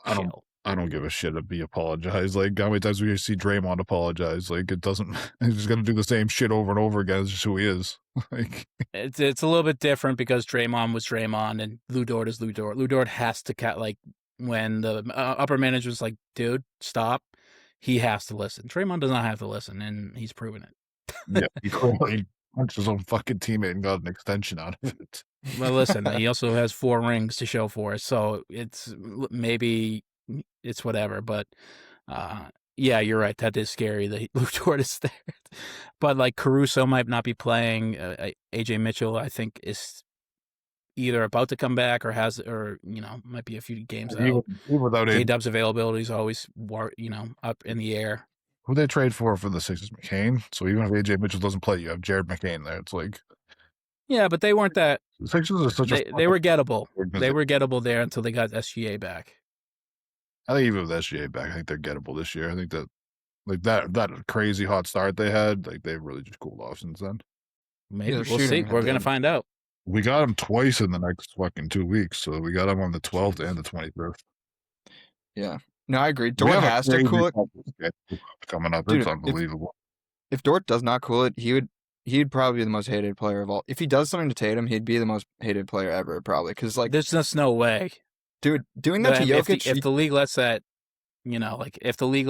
chill. I don't give a shit if he apologized. Like, how many times we see Draymond apologize? Like, it doesn't. He's just gonna do the same shit over and over again. It's just who he is. Like, It's a little bit different because Draymond was Draymond and Lou Dort is Lou Dort. Lou Dort has to like, when the upper manager's like, dude, stop. He has to listen. Draymond does not have to listen, and he's proven it. yeah, he clearly punched his own fucking teammate and got an extension out of it. Well, listen, he also has 4 rings to show for it, so maybe it's whatever. But yeah, you're right. That is scary that Lou Dort is there. But like Caruso might not be playing. AJ Mitchell, I think, is either about to come back or might be a few games out. Even without K-Dub's availability is always up in the air. who they trade for the Sixers, McCain. So even if AJ Mitchell doesn't play, you have Jared McCain there. It's like, Yeah, but they weren't that. the Sixers are such They were gettable. organization. They were gettable there until they got SGA back. I think even with SGA back, I think they're gettable this year. I think that like that crazy hot start they had, like they've really just cooled off since then. Maybe they're we'll see. shooting at We're the gonna end. find out. We got him twice in the next fucking 2 weeks. So we got him on the 12th and the 21st. Yeah. No, I agree. We Dort have a has to crazy cool it. schedule coming up. Dude, It's unbelievable. If Dort does not cool it, he'd probably be the most hated player of all. If he does something to Tatum, he'd be the most hated player ever, probably. Because like, There's just no way. dude, doing that to Jokic, If the league lets that, like if the league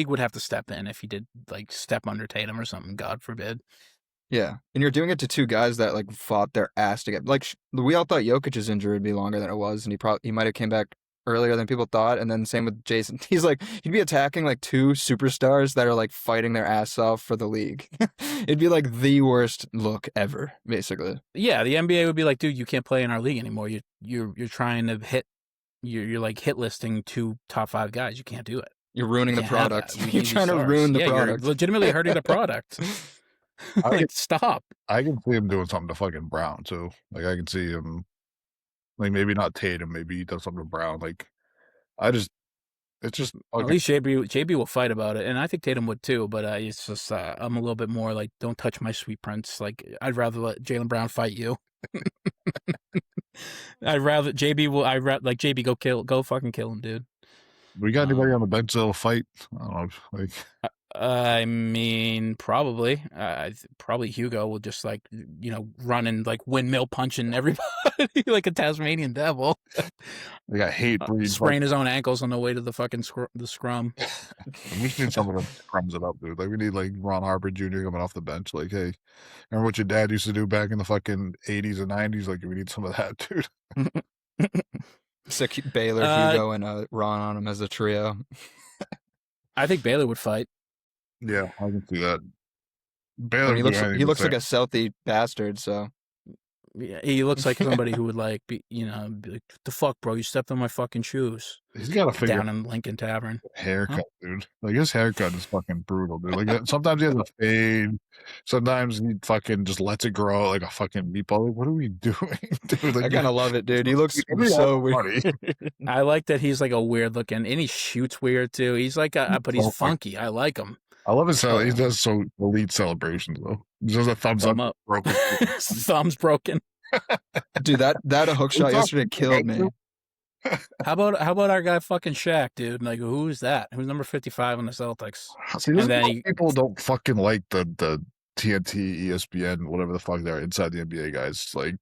would have to step in if he did like step under Tatum or something. God forbid. yeah, and you're doing it to 2 guys that like fought their ass to get. Like we all thought Jokic's injury would be longer than it was, and he might have came back earlier than people thought. And then same with Jayson. He'd be attacking like 2 superstars that are like fighting their ass off for the league. It'd be like the worst look ever, basically. Yeah, the NBA would be like, dude, you can't play in our league anymore. You're trying to hit. You're like hit listing 2 top 5 guys. You can't do it. You're ruining the Can't have product. that. We You're need trying to stars. ruin the Yeah, product. You're legitimately hurting the product. Like, stop. I can see him doing something to fucking Brown too. Like I can see him, like maybe not Tatum, maybe he does something to Brown. Like it's just At least JB will fight about it, and I think Tatum would too. But it's just I'm a little bit more like, don't touch my sweet prince. Like I'd rather let Jaylen Brown fight you. I'd rather JB go fucking kill him, dude. We got anybody on the bench that'll fight? I don't know. Like I mean, probably. Probably Hugo will just like run and like windmill punching everybody like a Tasmanian devil. they got hate breeds. Sprain his own ankles on the way to the fucking the scrum. We need someone that crumbs it up, dude. Like we need like Ron Harper Jr. coming off the bench. Like, hey, remember what your dad used to do back in the fucking 80s and 90s? Like we need some of that, dude. Sick Baylor, Hugo, and Ron on him as a trio. I think Baylor would fight. Yeah, I can see that. Baylor, He looks like a Celtic bastard, so Yeah, he looks like somebody who would like be like, the fuck, bro, you stepped on my fucking shoes. He's got to figure Down in Lincoln Tavern. haircut, dude. Like his haircut is fucking brutal, dude. Like sometimes he has a fade, sometimes he fucking just lets it grow out like a fucking meatball. Like, what are we doing, dude? Like, I kind of love it, dude. He looks Yeah, so funny. weird. I like that he's like a weird looking, and he shoots weird too. He's like, but he's funky. I like him. I love his he does so elite celebrations though. He does a thumbs Thumb up, up. broken. Thumb's broken. Dude, that a hook shot yesterday killed me. How about our guy fucking Shaq, dude? Like, who's that? Who's number 55 on the Celtics? See, this is then why people don't fucking like the TNT, ESPN, whatever the fuck they're inside the NBA guys. Like,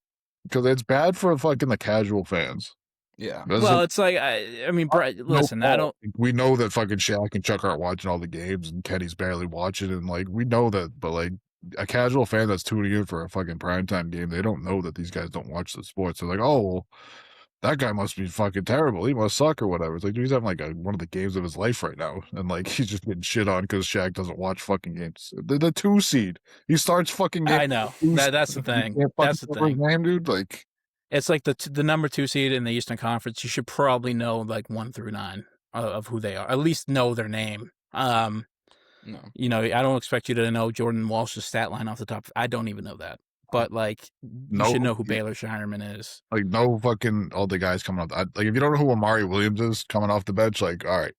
because it's bad for fucking the casual fans. Yeah. Well, it's like I mean, listen, I don't. We know that fucking Shaq and Chuck aren't watching all the games, and Kenny's barely watching, and like we know that, but like a casual fan that's tuning in for a fucking primetime game, they don't know that these guys don't watch the sports. They're like, oh, well, that guy must be fucking terrible. He must suck or whatever. It's like, dude, he's having like one of the games of his life right now, and like he's just getting shit on because Shaq doesn't watch fucking games. The 2 seed, he starts fucking games. I know that's the thing. That's the thing, name, dude. Like. It's like the number 2 seed in the Eastern Conference. You should probably know like 1 through 9 of who they are. At least know their name. No. You know, I don't expect you to know Jordan Walsh's stat line off the top. I don't even know that. But, like, you should know who Baylor Shireman is. Like, no fucking all the guys coming off. Like, if you don't know who Amari Williams is coming off the bench, like, all right.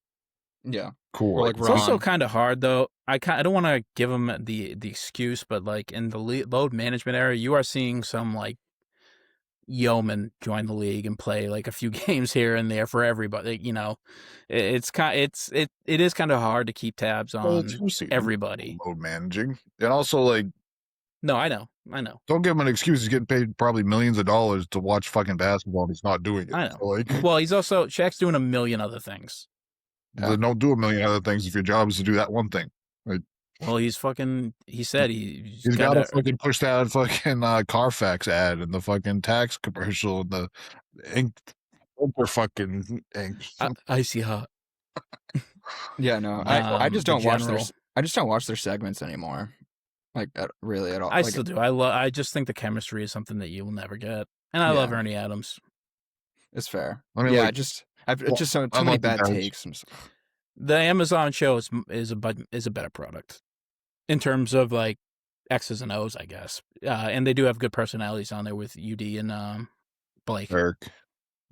Yeah. Cool. Or like It's also kind of hard, though. I don't want to give him the excuse, but, like, in the load management era, you are seeing some, like, yeomen join the league and play like a few games here and there for everybody. You know, it is kind of hard to keep tabs on everybody. Load managing, and also like, no, I know. Don't give him an excuse. He's getting paid probably millions of dollars to watch fucking basketball, and he's not doing it. I know. So, like, well, he's also Shaq's doing a million other things. Then don't do a million other things if your job is to do that one thing. Like, well, he's fucking. He said he's got to fucking push that fucking Carfax ad and the fucking tax commercial and the ink for fucking ink. Icy hot. Yeah, no, I just don't watch their. I just don't watch their segments anymore. Like really at all. I still do. I just think the chemistry is something that you will never get, and I love Ernie Adams. It's fair. I mean, yeah, like, just so too many bad takes. The Amazon show is a better product in terms of like X's and O's, I guess. And they do have good personalities on there with UD and Blake. Dirk.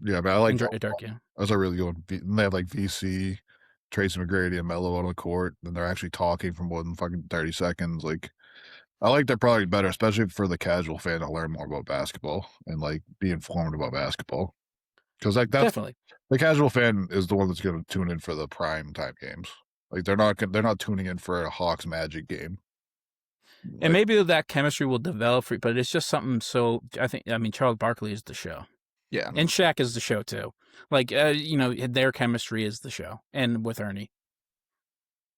Yeah, but I like Dirk. Yeah, those are really good. They have like VC, Tracy McGrady, and Melo on the court, and they're actually talking for more than fucking 30 seconds. Like, I like their product better, especially for the casual fan to learn more about basketball and like be informed about basketball. Because like that's definitely the casual fan is the one that's going to tune in for the prime time games. Like they're not tuning in for a Hawks Magic game. And like, maybe that chemistry will develop, but it's just something. So I mean, Charles Barkley is the show. Yeah, and Shaq is the show too. Like you know, their chemistry is the show, and with Ernie.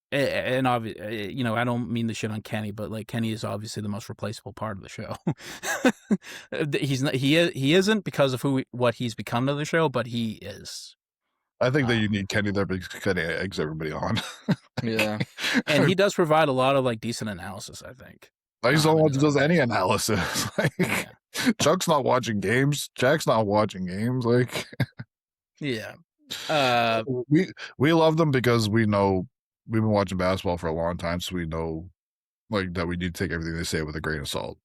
And obviously, you know, I don't mean the shit on Kenny, but like Kenny is obviously the most replaceable part of the show. He's not. He isn't because of what he's become to the show, but he is. I think that you need Kenny there because Kenny eggs everybody on. Yeah, and he does provide a lot of like decent analysis. I think. He's the one who does any analysis. Like, yeah. Chuck's not watching games. Jack's not watching games. Like, yeah. We love them because we know. We've been watching basketball for a long time, so we know, like, that we need to take everything they say with a grain of salt.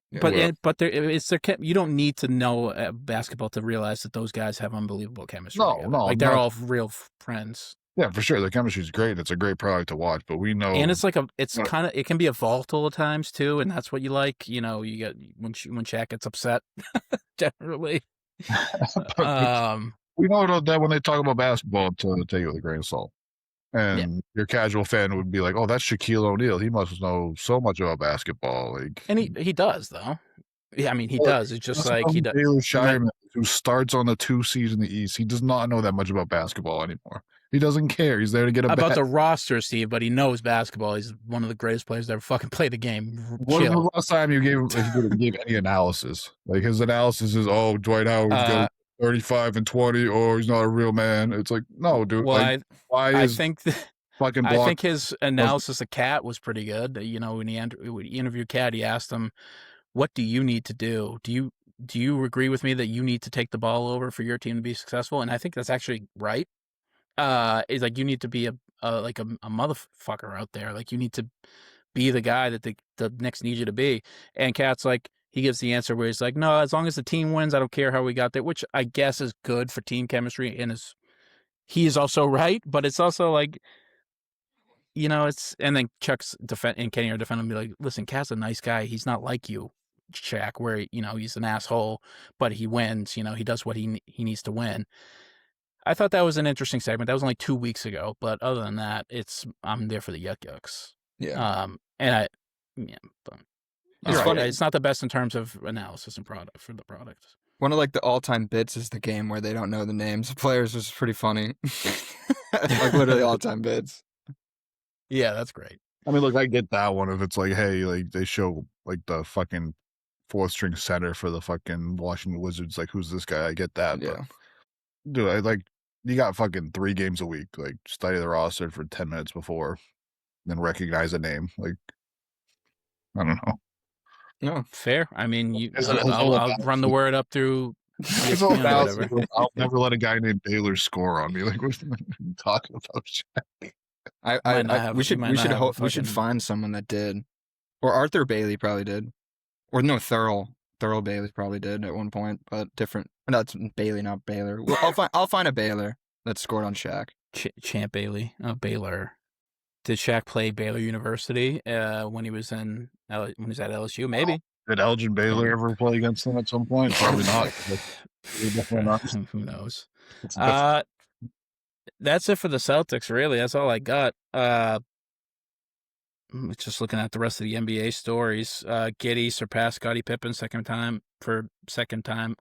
Yeah, but you don't need to know basketball to realize that those guys have unbelievable chemistry. No, like they're all real friends. Yeah, for sure, the chemistry is great. It's a great product to watch, but we know, and it's like it can be a volatile at times too, and that's what you like. You know, you get when Shaq gets upset, generally. We know that when they talk about basketball, to take it with a grain of salt. And your casual fan would be like, "Oh, that's Shaquille O'Neal. He must know so much about basketball." Like, and he does though. Yeah, I mean he does. It's just like he does. Baylor Shireman, who starts on the 2 seed in the East, he does not know that much about basketball anymore. He doesn't care. He's there to get about the roster, Steve, but he knows basketball. He's one of the greatest players to ever fucking play the game. When was the last time you gave any analysis? Like his analysis is, "Oh, Dwight Howard's going 35 and 20, or he's not a real man." It's like, no, dude. Well, like, I think fucking I think his analysis of Cat was pretty good. You know, when he interviewed Cat, he asked him, "What do you need to do? Do you agree with me that you need to take the ball over for your team to be successful?" And I think that's actually right. It's like you need to be a motherfucker out there. Like you need to be the guy that the Knicks need you to be. And Cat's like, he gives the answer where he's like, "No, as long as the team wins, I don't care how we got there," which I guess is good for team chemistry, and he is also right, but it's also like, you know, and then Chuck's and Kenny are defending me like, "Listen, Cat's a nice guy. He's not like you, Shaq, where, you know, he's an asshole, but he wins. You know, he does what he needs to win." I thought that was an interesting segment. That was only 2 weeks ago, but other than that, I'm there for the yucks. Yeah. But it's funny. It's not the best in terms of analysis and product for the product. One of like the all-time bits is the game where they don't know the names of players, which is pretty funny. Like literally all-time bits. Yeah, that's great. I mean, look, I get that one if it's like, hey, like they show like the fucking 4th string center for the fucking Washington Wizards, like, who's this guy? I get that. Yeah. But, dude, you got fucking 3 games a week. Like, study the roster for 10 minutes before, then recognize a name. Like, I don't know. No, fair. I mean, I'll run the word up through. It's all about, I'll never let a guy named Baylor score on me. Like, what are you talking about, Shaq? We should might not have a we should fucking- find someone that did, or Arthur Bailey probably did, or no, Thurl Bailey probably did at one point, but different. No, it's Bailey, not Baylor. Well, I'll find a Baylor that scored on Shaq. Champ Bailey, Baylor. Did Shaq play Baylor University when he was when he was at LSU? Maybe. Did Elgin Baylor ever play against them at some point? Probably not. Definitely not. Who knows? That's it for the Celtics, really. That's all I got. Just looking at the rest of the NBA stories. Giddey surpassed Scottie Pippen second time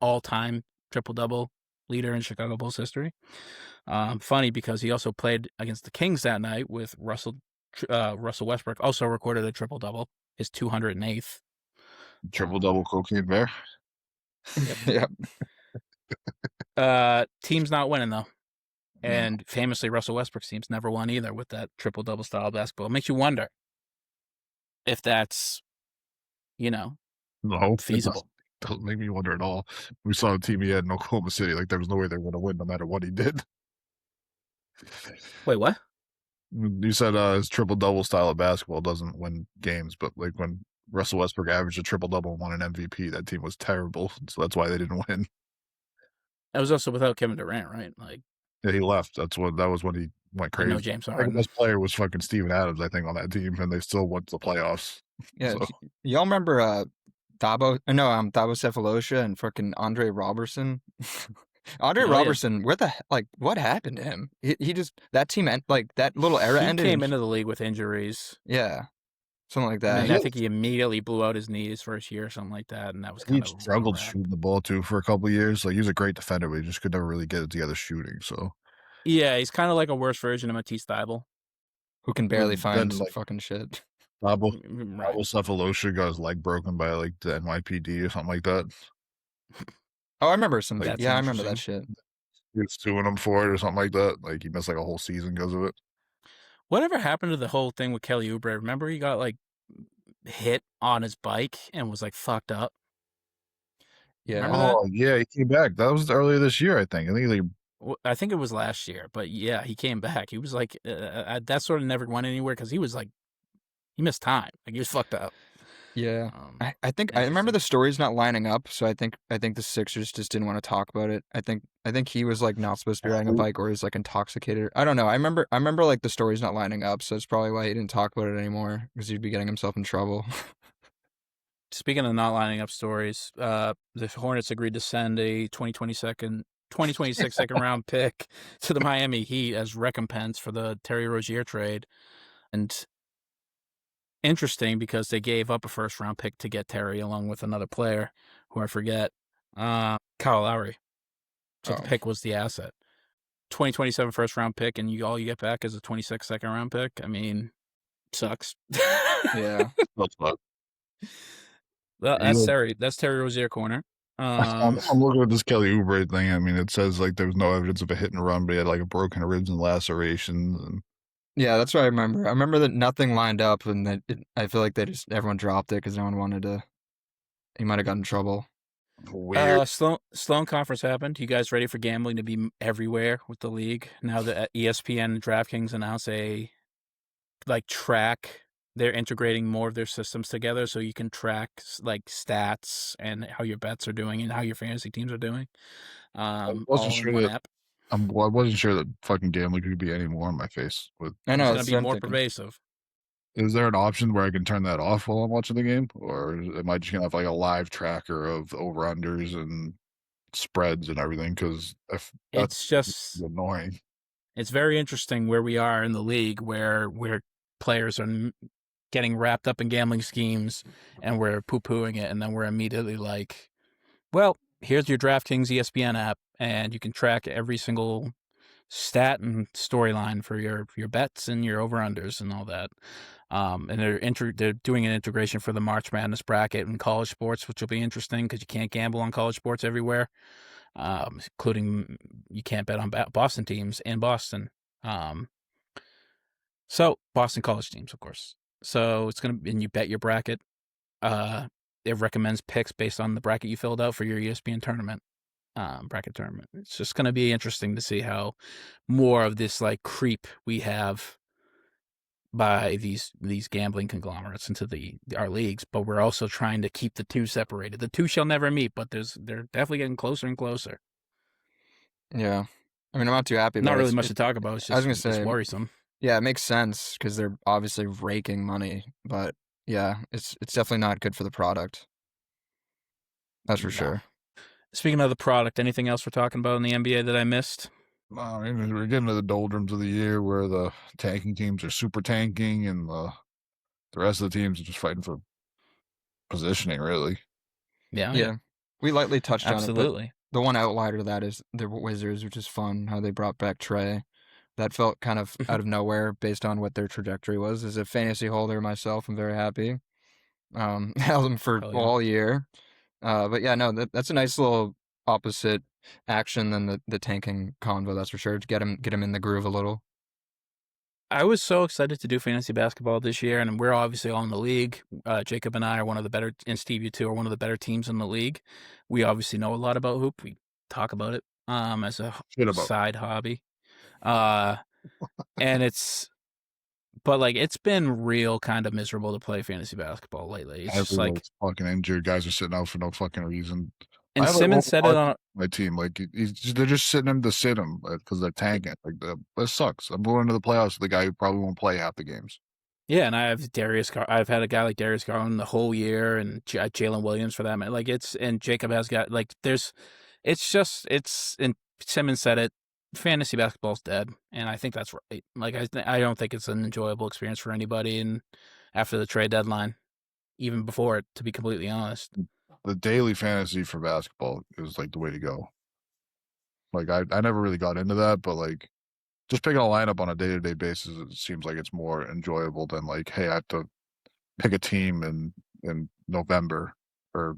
all-time triple-double leader in Chicago Bulls history. Funny because he also played against the Kings that night with Russell Westbrook. Also recorded a triple-double, his 208th. Triple-double cocaine bear. Yep. Team's not winning though. And famously, Russell Westbrook's teams never won either with that triple-double style of basketball. It makes you wonder if that's, No, feasible. Doesn't make me wonder at all. We saw the team he had in Oklahoma City. Like, there was no way they were going to win no matter what he did. Wait, what? You said his triple-double style of basketball doesn't win games, but like when Russell Westbrook averaged a triple-double and won an MVP, that team was terrible. So that's why they didn't win. That was also without Kevin Durant, right? Like, yeah, he left. That was when he went crazy. No James The Harden. best player was fucking Steven Adams, I think, on that team, and they still went to the playoffs. Yeah, So. y'all remember Thabo Cephalosha and fucking Andre Robertson? Robertson, what happened to him? He just, that team, like, that little era he ended. came into the league with injuries. Yeah, something like that. I think he immediately blew out his knee his first year or something like that, and that was He struggled shooting the ball, too, for a couple of years. Like, he was a great defender, but he just could never really get it together shooting, so. Yeah, he's kind of like a worse version of Matisse Thybulle. Who can barely find like, fucking shit. Thabo Right. Cephalosha got his leg broken by like the NYPD or something like that. Oh, I remember some. That's I remember that shit. He was suing him for it or something like that. Like he missed like a whole season because of it. Whatever happened to the whole thing with Kelly Oubre? Remember he got like hit on his bike and was like fucked up. Yeah. Remember that? Yeah, he came back. That was earlier this year, I think. I think it was last year, but yeah, he came back. He was like, that sort of never went anywhere because he was like, he missed time. Like he was fucked up. Yeah, I think I remember the stories not lining up, so I think the Sixers just didn't want to talk about it. I think he was like not supposed to be riding a bike, or he's like intoxicated. I don't know. I remember like the stories not lining up, so it's probably why he didn't talk about it anymore, because he'd be getting himself in trouble. Speaking of not lining up stories, the Hornets agreed to send a 2026 second round pick to the Miami Heat as recompense for the Terry Rozier trade. And interesting because they gave up a first round pick to get Terry along with another player who I forget, Kyle Lowry. So the pick was the asset. 2027 first round pick, and all you get back is a 26 second round pick. I mean, sucks. Yeah. That's Terry Rozier corner. I'm looking at this Kelly Oubre thing. I mean, it says like there was no evidence of a hit and run, but he had like a broken ribs and lacerations. And... yeah, that's what I remember. I remember that nothing lined up, and that I feel like everyone dropped it because no one wanted to. He might have gotten in trouble. Weird. Sloan Conference happened. You guys ready for gambling to be everywhere with the league now that ESPN and DraftKings announced they're integrating more of their systems together, so you can track like stats and how your bets are doing and how your fantasy teams are doing. I wasn't sure that fucking gambling could be any more in my face. I know it's going to be more pervasive. Is there an option where I can turn that off while I'm watching the game, or am I just gonna have like a live tracker of over/unders and spreads and everything? Because it's just annoying. It's very interesting where we are in the league, where players are getting wrapped up in gambling schemes, and we're poo-pooing it, and then we're immediately like, well, here's your DraftKings ESPN app, and you can track every single stat and storyline for your bets and your over-unders and all that. And they're doing an integration for the March Madness bracket in college sports, which will be interesting because you can't gamble on college sports everywhere, including you can't bet on Boston teams in Boston. So Boston college teams, of course. So it's and you bet your bracket. It recommends picks based on the bracket you filled out for your ESPN tournament, bracket tournament. It's just going to be interesting to see how more of this like creep we have by these gambling conglomerates into our leagues, but we're also trying to keep the two separated. The two shall never meet, but they're definitely getting closer and closer. Yeah. I mean, I'm not too happy about Not it. really much to talk about. It's I was just gonna say, it's worrisome. yeah, it makes sense because they're obviously raking money, but yeah, it's definitely not good for the product. That's for No. sure. Speaking of the product, anything else we're talking about in the NBA that I missed? I mean, we're getting to the doldrums of the year where the tanking teams are super tanking and the rest of the teams are just fighting for positioning, really. Yeah. We lightly touched on it, but absolutely. the one outlier to that is the Wizards, which is fun, how they brought back Trey. That felt kind of out of nowhere based on what their trajectory was. As a fantasy holder myself, I'm very happy. Held them for Hell yeah. all year. But yeah, no, that's a nice little opposite action than the tanking convo, that's for sure, to get him in the groove a little. I was so excited to do fantasy basketball this year, and we're obviously all in the league. Jacob and I are one of the better, and Steve, you too, are one of the better teams in the league. We obviously know a lot about hoop. We talk about it as a side hobby. And but like it's been real kind of miserable to play fantasy basketball lately. It's just like fucking injured. Guys are sitting out for no fucking reason. And Simmons said it on my team. Like they're just sitting him to sit him because they're tanking. Like that sucks. I'm going to the playoffs with the guy who probably won't play half the games. Yeah, and I've had a guy like Darius Garland the whole year, and Jalen Williams for that. Like and Jacob has got like and Simmons said it. Fantasy basketball's dead, and I think that's right. Like I don't think it's an enjoyable experience for anybody. And after the trade deadline, even before it, to be completely honest, the daily fantasy for basketball is like the way to go. Like I never really got into that, but like just picking a lineup on a day-to-day basis, it seems like it's more enjoyable than like, hey, I have to pick a team in November or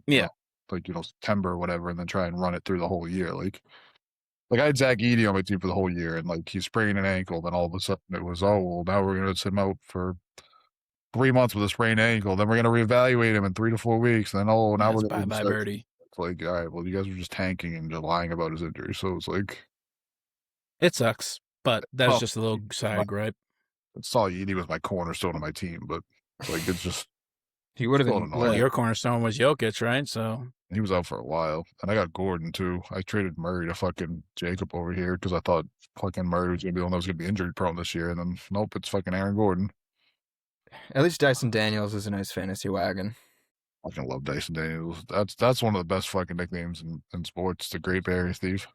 September or whatever, and then try and run it through the whole year. Like I had Zach Edey on my team for the whole year, and like he sprained an ankle. Then all of a sudden it was, oh well, now we're gonna sit him out for 3 months with a sprained ankle. Then we're gonna reevaluate him in 3 to 4 weeks. Then now we're gonna bye birdie. It's like, all right, well, you guys were just tanking and just lying about his injury. So it's like, it sucks, but that's just a little side gripe. I saw Edey was my cornerstone of my team, but like it's just he would have been. Well, your cornerstone was Jokic, right? So he was out for a while, and I got Gordon too. I traded Murray to fucking Jacob over here because I thought fucking Murray was gonna be the one that was gonna be injury prone this year, and then nope, it's fucking Aaron Gordon. At least Dyson Daniels is a nice fantasy wagon. I fucking love Jayson Tatum. That's one of the best fucking nicknames in sports. The Great Barrier Thief.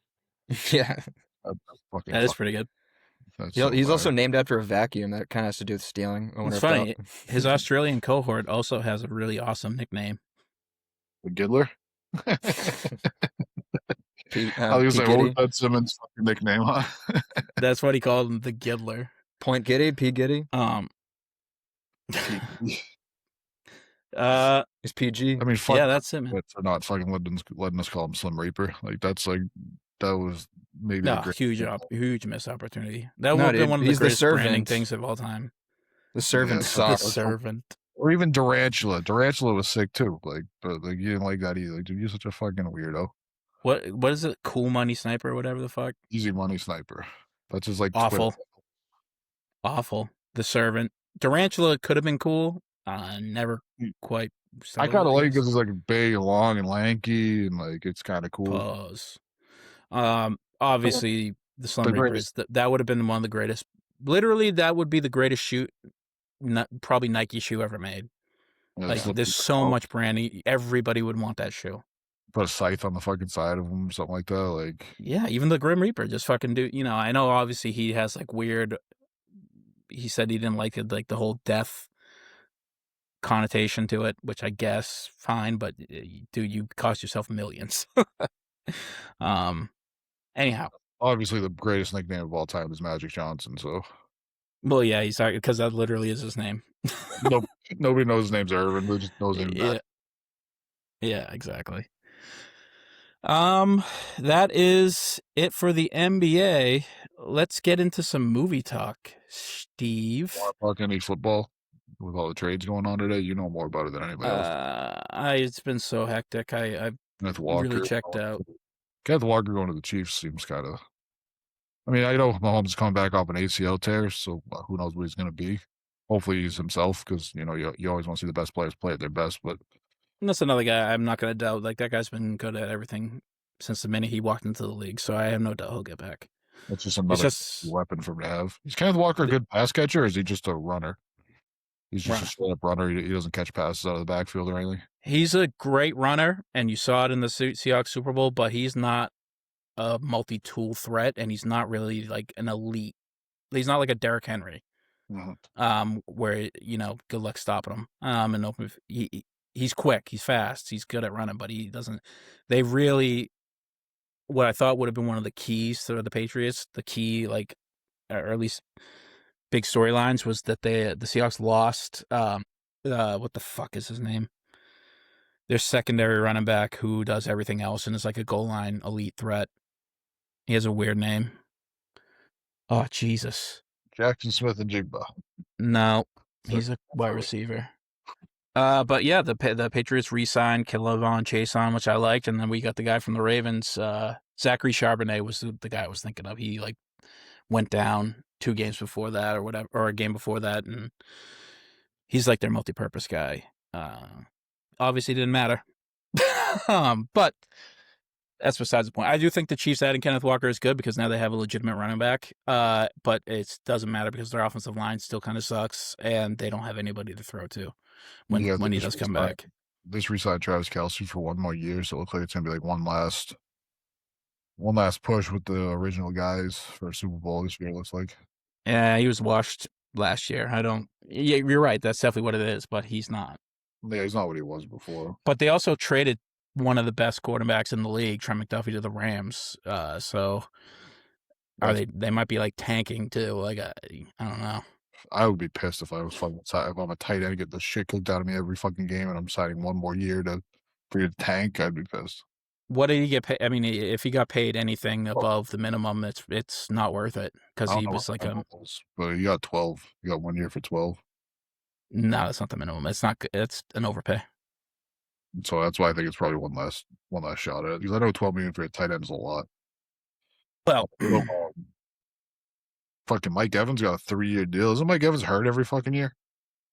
Yeah, that is pretty good. He's also named after a vacuum that kind of has to do with stealing. It's funny. His Australian cohort also has a really awesome nickname. The Giddler. I was like, what was that Simmons fucking nickname? Huh? That's what he called him, the Giddler. Point Giddy, P Giddy. Is PG? I mean, yeah, that's it, man. For not fucking letting us call him Slim Reaper. Like that was maybe huge missed opportunity. That would have been one of the greatest branding things of all time. The servant sauce. The servant. Or even Durantula. Durantula was sick too. Like, but like you didn't like that either. Like, dude, you're such a fucking weirdo. What is it? Cool Money Sniper or whatever the fuck? Easy Money Sniper. That's just like awful. Twitter. Awful. The servant. Durantula could have been cool. Never quite. I kind of like it because it's like big, long, and lanky, and like it's kind of cool. Pause. Obviously, the Slim Reaper that would have been one of the greatest. Literally, that would be the greatest shoe, probably Nike shoe ever made. Yeah, like, there's so much branding. Everybody would want that shoe. Put a scythe on the fucking side of him, something like that. Like, yeah, even the Grim Reaper, just fucking do. You know, I know obviously he has like weird. He said he didn't like it, like the whole death connotation to it, which I guess fine, but dude, you cost yourself millions. Anyhow, obviously the greatest nickname of all time is Magic Johnson. So, well, yeah, he's talking because that literally is his name. Nobody knows his name's Irvin. They just knows him. Yeah, exactly. That is it for the NBA. Let's get into some movie talk, Steve. Talk any football with all the trades going on today? You know more about it than anybody else. It's been so hectic. I've really checked out. Kenneth Walker going to the Chiefs seems kind of. I mean, I know Mahomes is coming back off an ACL tear, so who knows what he's going to be. hopefully he's himself because you always want to see the best players play at their best. But And that's another guy I'm not going to doubt. Like, that guy's been good at everything since the minute he walked into the league, so I have no doubt he'll get back. that's just It's another just weapon for him to have. Is Kenneth Walker a good pass catcher, or is he just a runner? He's just Runner. a straight up runner. He doesn't catch passes out of the backfield or anything. he's a great runner, and you saw it in the Seahawks Super Bowl, but he's not a multi-tool threat, and he's not really like an elite. He's not like a Derrick Henry, where good luck stopping him. And open, he's quick, he's fast, he's good at running, but he doesn't. They really, what I thought would have been one of the keys to the Patriots, the key, like, or at least big storylines, was that the Seahawks lost. What the fuck is his name? Their secondary running back who does everything else and is like a goal line elite threat. He has a weird name. Oh, Jesus. Jackson Smith and Jigba. No, he's a wide receiver. But yeah, the Patriots re-signed Kelvon Chason, which I liked, and then we got the guy from the Ravens. Zachary Charbonnet was the guy I was thinking of. He like went down 2 games before that, or whatever, or a game before that, and he's like their multi-purpose guy. Obviously, didn't matter. But that's besides the point. I do think the Chiefs adding Kenneth Walker is good because now they have a legitimate running back. But it doesn't matter because their offensive line still kind of sucks, and they don't have anybody to throw to when he does come back. This re-signed Travis Kelce for 1 more year, so it looks like it's gonna be like one last push with the original guys for Super Bowl this year. It looks like. Yeah, he was washed last year. Yeah, you're right. That's definitely what it is, but he's not. Yeah, he's not what he was before. But they also traded one of the best quarterbacks in the league, Trent McDuffie, to the Rams. So they might be like tanking too. Like, I don't know. I would be pissed if I was if I'm a tight end and get the shit kicked out of me every fucking game and I'm signing 1 more year for you to tank. I'd be pissed. What did he get paid? I mean, if he got paid anything above the minimum, it's not worth it because he was like But you got 12. You got 1 year for 12. No, that's not the minimum. It's not. It's an overpay. So that's why I think it's probably one last shot at it. Because I know 12 million for a tight end is a lot. Well, fucking Mike Evans got a 3-year deal. Isn't Mike Evans hurt every fucking year?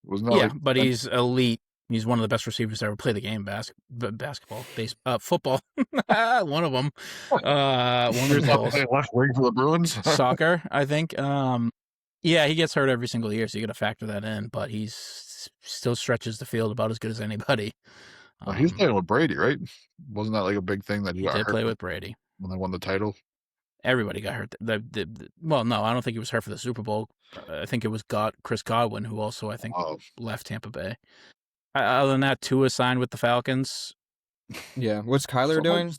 Wasn't that yeah, but he's elite. He's one of the best receivers to ever play the game. Basketball, football. One of them. Left wing for the Bruins. Soccer, I think. Yeah, he gets hurt every single year, so you got to factor that in. But he's still stretches the field about as good as anybody. He's playing with Brady, right? Wasn't that like a big thing that he got did hurt play with Brady when they won the title? Everybody got hurt. Well, no, I don't think he was hurt for the Super Bowl. I think it was Chris Godwin, who also I think left Tampa Bay. Other than that, Tua signed with the Falcons. Yeah, what's Kyler doing?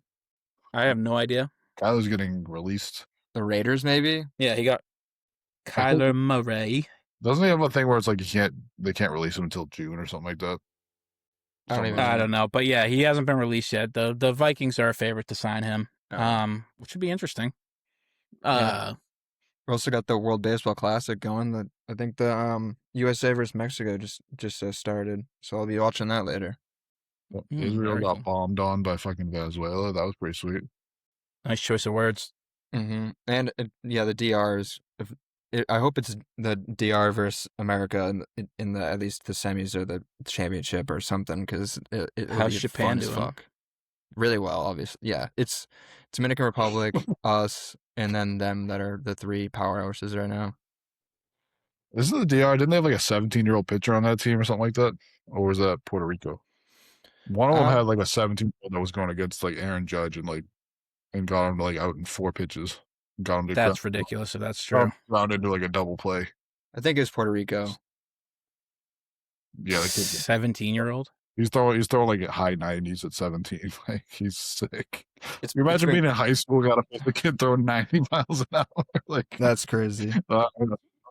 I have no idea. Kyler's getting released. The Raiders, maybe? Yeah, he got Kyler Murray. Doesn't he have a thing where it's like they can't release him until June or something like that? I don't know, but yeah, he hasn't been released yet. The Vikings are a favorite to sign him, which would be interesting. Yeah. We also got the World Baseball Classic going. I think the USA versus Mexico just started, so I'll be watching that later. Israel got bombed on by fucking Venezuela. That was pretty sweet. Nice choice of words. Mm-hmm. And the DR is. I hope it's the DR versus America in the at least the semis or the championship or something because how's Japan doing? Fuck. Really well, obviously. Yeah, it's Dominican Republic, us, and then them that are the 3 powerhouses right now. Isn't the DR? Didn't they have like a 17-year-old pitcher on that team or something like that? Or was that Puerto Rico? One of them had like a 17-year-old that was going against like Aaron Judge and got him like out in 4 pitches. Got him to that's ridiculous if that's true. Round into like a double play. I think it's Puerto Rico. Yeah, like 17-year-old. He's throwing like high 90s at 17. Like he's sick. You imagine being in high school, got a kid throwing 90 miles an hour. Like that's crazy. I'm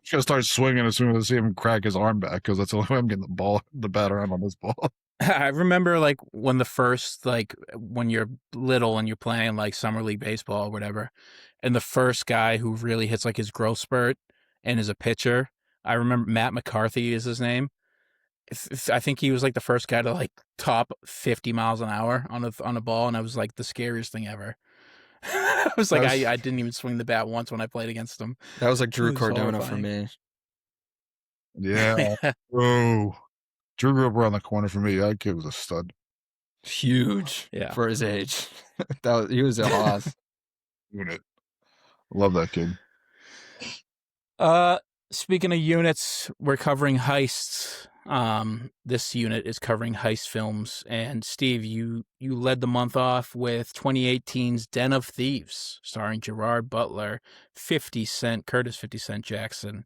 just gonna start swinging as soon as I see him crack his arm back because that's the only way I'm getting the bat around on this ball. I remember like when you're little and you're playing like summer league baseball or whatever, and the first guy who really hits like his growth spurt and is a pitcher. I remember Matt McCarthy is his name. I think he was like the first guy to like top 50 miles an hour on a ball, and I was like the scariest thing ever. I was like, I didn't even swing the bat once when I played against him. That was like Drew Cardona for me. Yeah. Oh, Drew grew up around the corner for me. That kid was a stud. Huge Yeah. for his age. He was a hoss. Unit. Love that kid. Speaking of units, we're covering heists. This unit is covering heist films, and Steve, you led the month off with 2018's Den of Thieves, starring Gerard Butler, 50 Cent, Curtis 50 Cent Jackson.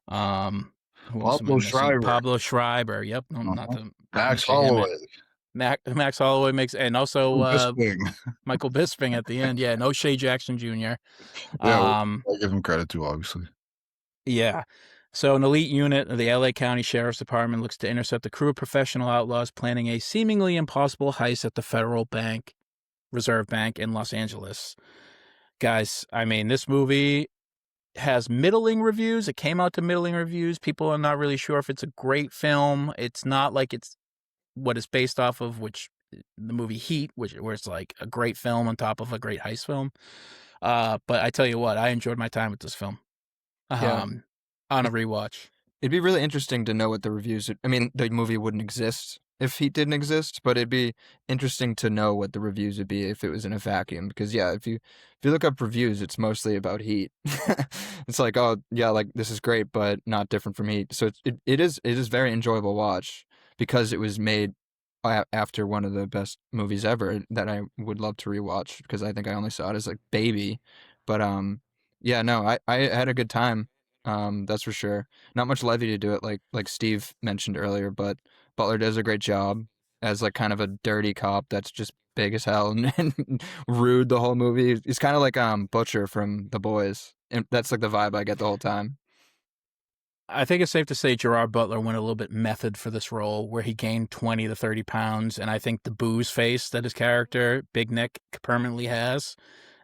Who else am I Pablo missing? Schreiber. Pablo Schreiber. Yep, no, not Uh-huh. to Max mention him. Holloway. Max Holloway makes, and also Bisping. Michael Bisping at the end. Yeah, and O'Shea Jackson Jr. Yeah, I give him credit too, obviously. Yeah. So an elite unit of the LA County Sheriff's Department looks to intercept a crew of professional outlaws planning a seemingly impossible heist at the Federal Reserve Bank in Los Angeles. Guys, I mean, this movie has middling reviews. It came out to middling reviews. People are not really sure if it's a great film. It's not like it's what it's based off of, which the movie Heat, where it's like a great film on top of a great heist film. But I tell you what, I enjoyed my time with this film. Yeah. On a rewatch. It'd be really interesting to know what the reviews. I mean, the movie wouldn't exist if Heat didn't exist, but it'd be interesting to know what the reviews would be if it was in a vacuum. Because yeah, if you look up reviews, it's mostly about Heat. It's like, oh yeah, like this is great, but not different from Heat. So it is very enjoyable watch because it was made after one of the best movies ever that I would love to rewatch because I think I only saw it as like baby, but yeah, no, I had a good time. That's for sure. Not much levity to do it, like Steve mentioned earlier, but Butler does a great job as like kind of a dirty cop that's just big as hell and rude the whole movie. He's kind of like Butcher from The Boys, and that's like the vibe I get the whole time. I think it's safe to say Gerard Butler went a little bit method for this role, where he gained 20 to 30 pounds, and I think the booze face that his character, Big Nick, permanently has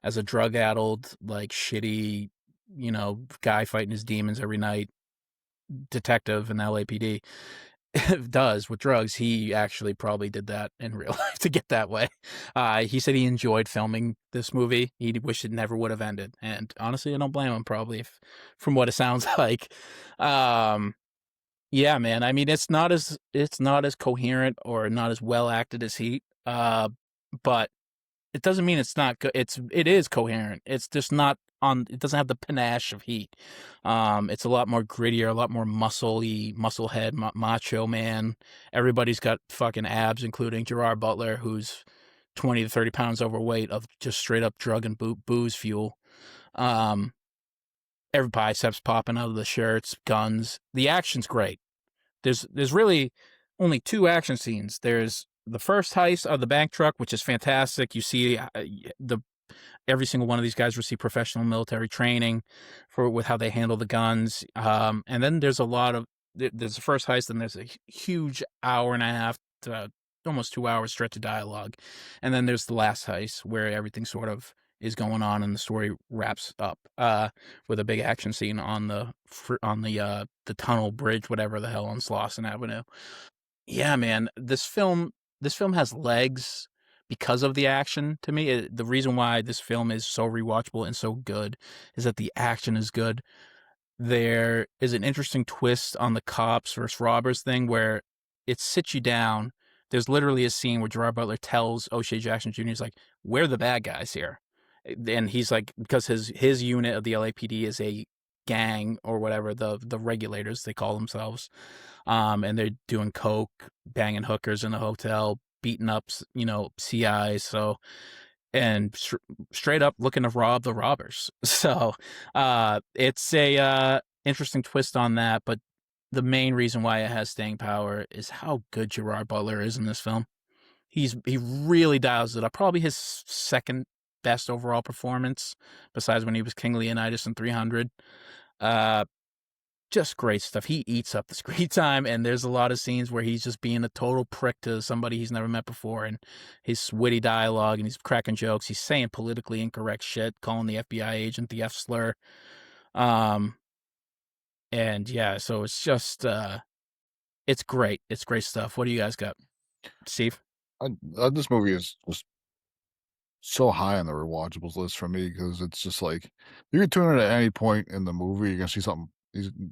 as a drug-addled, like, shitty, guy fighting his demons every night, detective in LAPD, does with drugs. He actually probably did that in real life to get that way. He said he enjoyed filming this movie. He wished it never would have ended, and honestly, I don't blame him. Probably, from what it sounds like. Yeah, man. I mean, it's not as coherent or not as well acted as Heat, but it doesn't mean it's not. It is coherent. It's just not on. It doesn't have the panache of Heat. It's a lot more grittier, a lot more musclehead, macho man. Everybody's got fucking abs, including Gerard Butler, who's 20 to 30 pounds overweight of just straight up drug and booze fuel. Every biceps popping out of the shirts, guns. The action's great. There's really only two action scenes. There's the first heist of the bank truck, which is fantastic. You see every single one of these guys receive professional military training with how they handle the guns. And then there's there's the first heist, and there's a huge hour and a half to almost 2 hours stretch of dialogue. And then there's the last heist where everything sort of is going on and the story wraps up with a big action scene on the tunnel bridge, whatever the hell, on Slauson Avenue. Yeah, man, this film has legs because of the action. To me, the reason why this film is so rewatchable and so good is that the action is good. There is an interesting twist on the cops versus robbers thing where it sits you down. There's literally a scene where Gerard Butler tells O'Shea Jackson Jr., he's like, we're the bad guys here. And he's like, because his unit of the LAPD is a gang or whatever, the regulators, they call themselves. And they're doing coke, banging hookers in a hotel, beating up, CIs. So, and straight up looking to rob the robbers. So, it's a interesting twist on that. But the main reason why it has staying power is how good Gerard Butler is in this film. He really dials it up. Probably his second best overall performance, besides when he was King Leonidas in 300. Just great stuff. He eats up the screen time, and there's a lot of scenes where he's just being a total prick to somebody he's never met before, and his witty dialogue, and he's cracking jokes. He's saying politically incorrect shit, calling the FBI agent the F slur. And yeah, so it's just, it's great. It's great stuff. What do you guys got, Steve? This movie is just so high on the rewatchables list for me because it's just like you can tune in at any point in the movie, you're gonna see something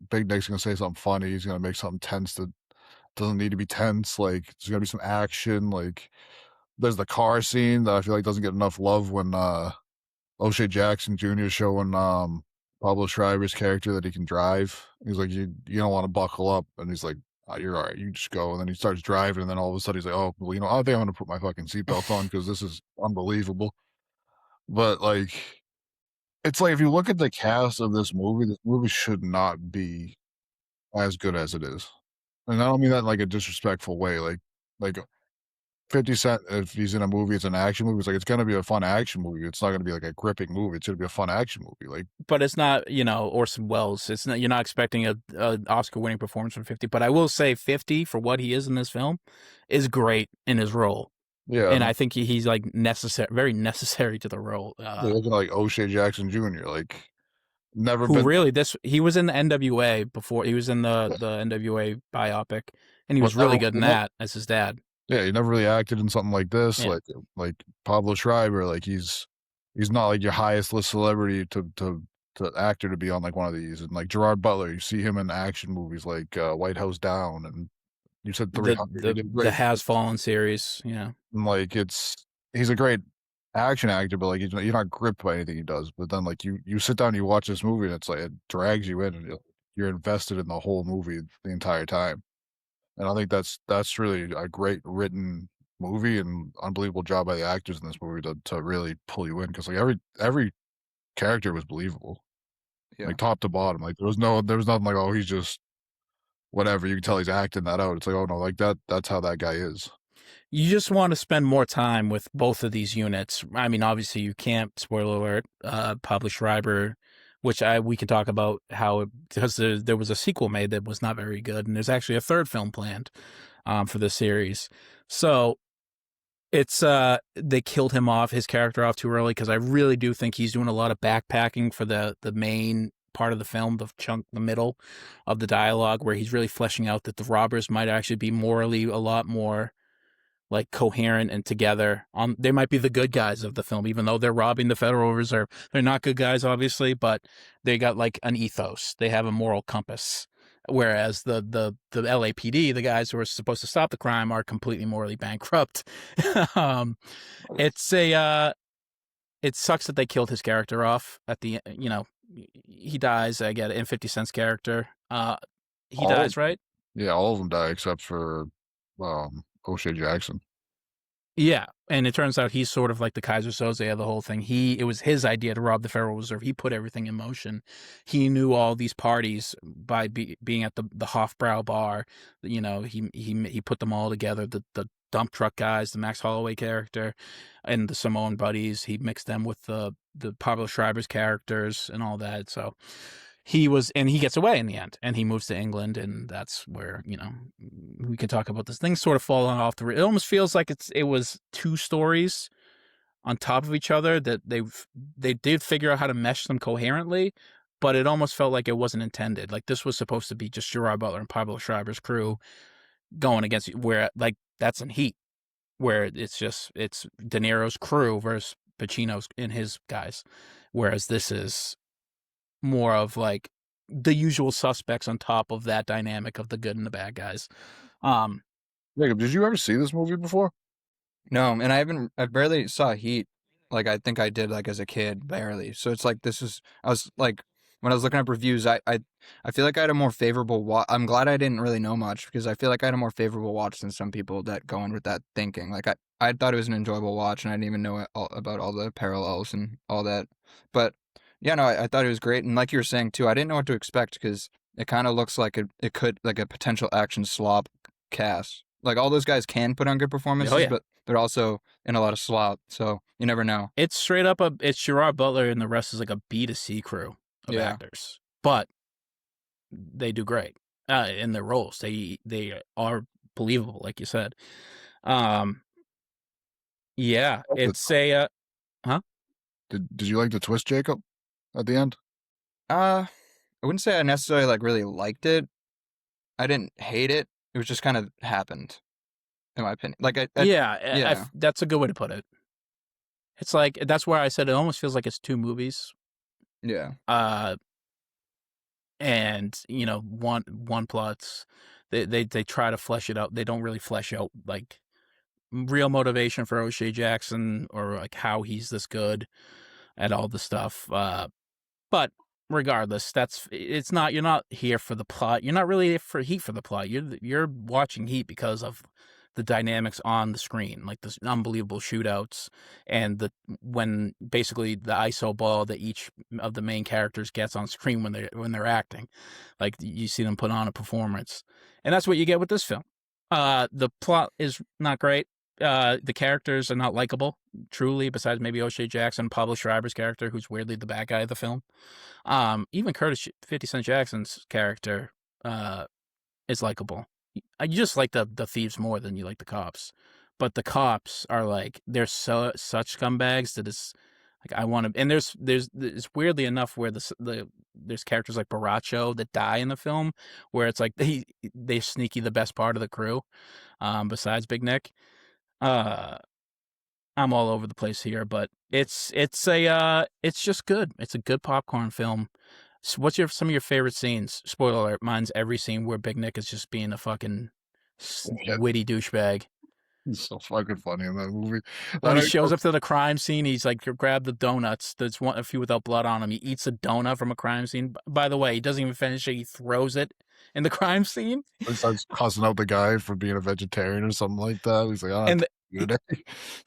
Big Nick's gonna say something funny. He's gonna make something tense that doesn't need to be tense. Like there's gonna be some action. Like there's the car scene that I feel like doesn't get enough love when O'Shea Jackson Jr. is showing Pablo Schreiber's character that he can drive. He's like, you don't want to buckle up, and he's like, oh, you're all right, you just go. And then he starts driving, and then all of a sudden he's like, oh, well, I think I'm gonna put my fucking seatbelt on because this is unbelievable. But like, it's like if you look at the cast of this movie should not be as good as it is. And I don't mean that in like a disrespectful way. Like 50 Cent, if he's in a movie, it's an action movie. It's like it's gonna be a fun action movie. It's not gonna be like a gripping movie. It's gonna be a fun action movie. Like, but it's not, Orson Welles. It's not. You're not expecting a Oscar-winning performance from 50. But I will say 50 for what he is in this film is great in his role. yeah, And I think he's like very necessary to the role. looking like O'Shea Jackson Jr. Like, never Who been. really he was in the NWA before. He was in the NWA biopic, and he was really good in that as his dad. Yeah, he never really acted in something like this. Yeah. Like Pablo Schreiber. Like he's not like your highest list celebrity to actor to be on like one of these. And like Gerard Butler, you see him in action movies like White House Down, and you said 300. The Has Fallen series. Yeah. And like he's a great action actor, but like you're not gripped by anything he does. But then like you sit down and you watch this movie, and it's like it drags you in, and you're invested in the whole movie the entire time. And I think that's really a great written movie and unbelievable job by the actors in this movie to really pull you in, because like every character was believable, like top to bottom. Like there was nothing like, oh, he's just whatever. You can tell he's acting that out. It's like, oh no, like that's how that guy is. You just want to spend more time with both of these units. I mean, obviously you can't, spoiler alert, Pablo Schreiber, which we can talk about because there was a sequel made that was not very good, and there's actually a third film planned for this series. So it's they killed his character off too early, because I really do think he's doing a lot of backpacking for the main part of the film, the middle of the dialogue, where he's really fleshing out that the robbers might actually be morally a lot more like coherent and together. They might be the good guys of the film, even though they're robbing the Federal Reserve. They're not good guys, obviously, but they got like an ethos. They have a moral compass. Whereas the LAPD, the guys who are supposed to stop the crime, are completely morally bankrupt. It sucks that they killed his character off at the, he dies. I get it. In 50 Cent's character, he dies, right? Yeah, all of them die except for O'Shea Jackson. Yeah, and it turns out he's sort of like the Kaiser Soze of the whole thing. It was his idea to rob the Federal Reserve. He put everything in motion. He knew all these parties by being at the Hofbrau bar. He put them all together. The dump truck guys, the Max Holloway character, and the Simone buddies. He mixed them with the Pablo Schreiber's characters and all that. So he gets away in the end, and he moves to England, and that's where, we can talk about this thing sort of falling off it almost feels like it was two stories on top of each other that they did figure out how to mesh them coherently, but it almost felt like it wasn't intended. Like this was supposed to be just Gerard Butler and Pablo Schreiber's crew going against, where like that's in Heat, where it's De Niro's crew versus Pacino's and his guys, whereas this is more of like the usual suspects on top of that dynamic of the good and the bad guys. Jacob, did you ever see this movie before? No, and I barely saw Heat. Like I think I did like as a kid, barely. So it's like I was like, when I was looking up reviews, I feel like I had a more favorable watch. I'm glad I didn't really know much, because I feel like I had a more favorable watch than some people that go in with that thinking. Like I thought it was an enjoyable watch, and I didn't even know about all the parallels and all that. But yeah, no, I thought it was great. And like you were saying too, I didn't know what to expect, because it kind of looks like it could, like a potential action slop cast. Like all those guys can put on good performances, but they're also in a lot of slop. So you never know. It's straight up it's Gerard Butler, and the rest is like a B to C crew of actors, but they do great in their roles. They are believable, like you said. Yeah, it's a huh? Did you like the twist, Jacob, at the end? I wouldn't say I necessarily like really liked it. I didn't hate it. It was just kind of happened, in my opinion. Like that's a good way to put it. It's like, that's where I said it almost feels like it's two movies. Yeah. and one plots. They try to flesh it out. They don't really flesh out like real motivation for O'Shea Jackson or like how he's this good at all the stuff. But regardless, it's not. You're not here for the plot. You're not really here for Heat for the plot. You're watching Heat because of the dynamics on the screen, like the unbelievable shootouts and when basically the ISO ball that each of the main characters gets on screen when they're acting, like you see them put on a performance, and that's what you get with this film. The plot is not great. The characters are not likable, truly, besides maybe O'Shea Jackson, Pablo Schreiber's character, who's weirdly the bad guy of the film. Even Curtis 50 Cent Jackson's character is likable. You just like the thieves more than you like the cops. But the cops are like, they're such scumbags that it's like, I want to, and there's weirdly enough where there's characters like Baracho that die in the film, where it's like they sneaky the best part of the crew, besides Big Nick. I'm all over the place here, but it's just good. It's a good popcorn film. So what's some of your favorite scenes? Spoiler alert, mine's every scene where Big Nick is just being a fucking witty douchebag. He's so fucking funny in that movie. When he shows up to the crime scene, he's like, grab the donuts. There's a few without blood on them. He eats a donut from a crime scene. By the way, he doesn't even finish it. He throws it in the crime scene. He starts cussing out the guy for being a vegetarian or something like that. He's like, oh,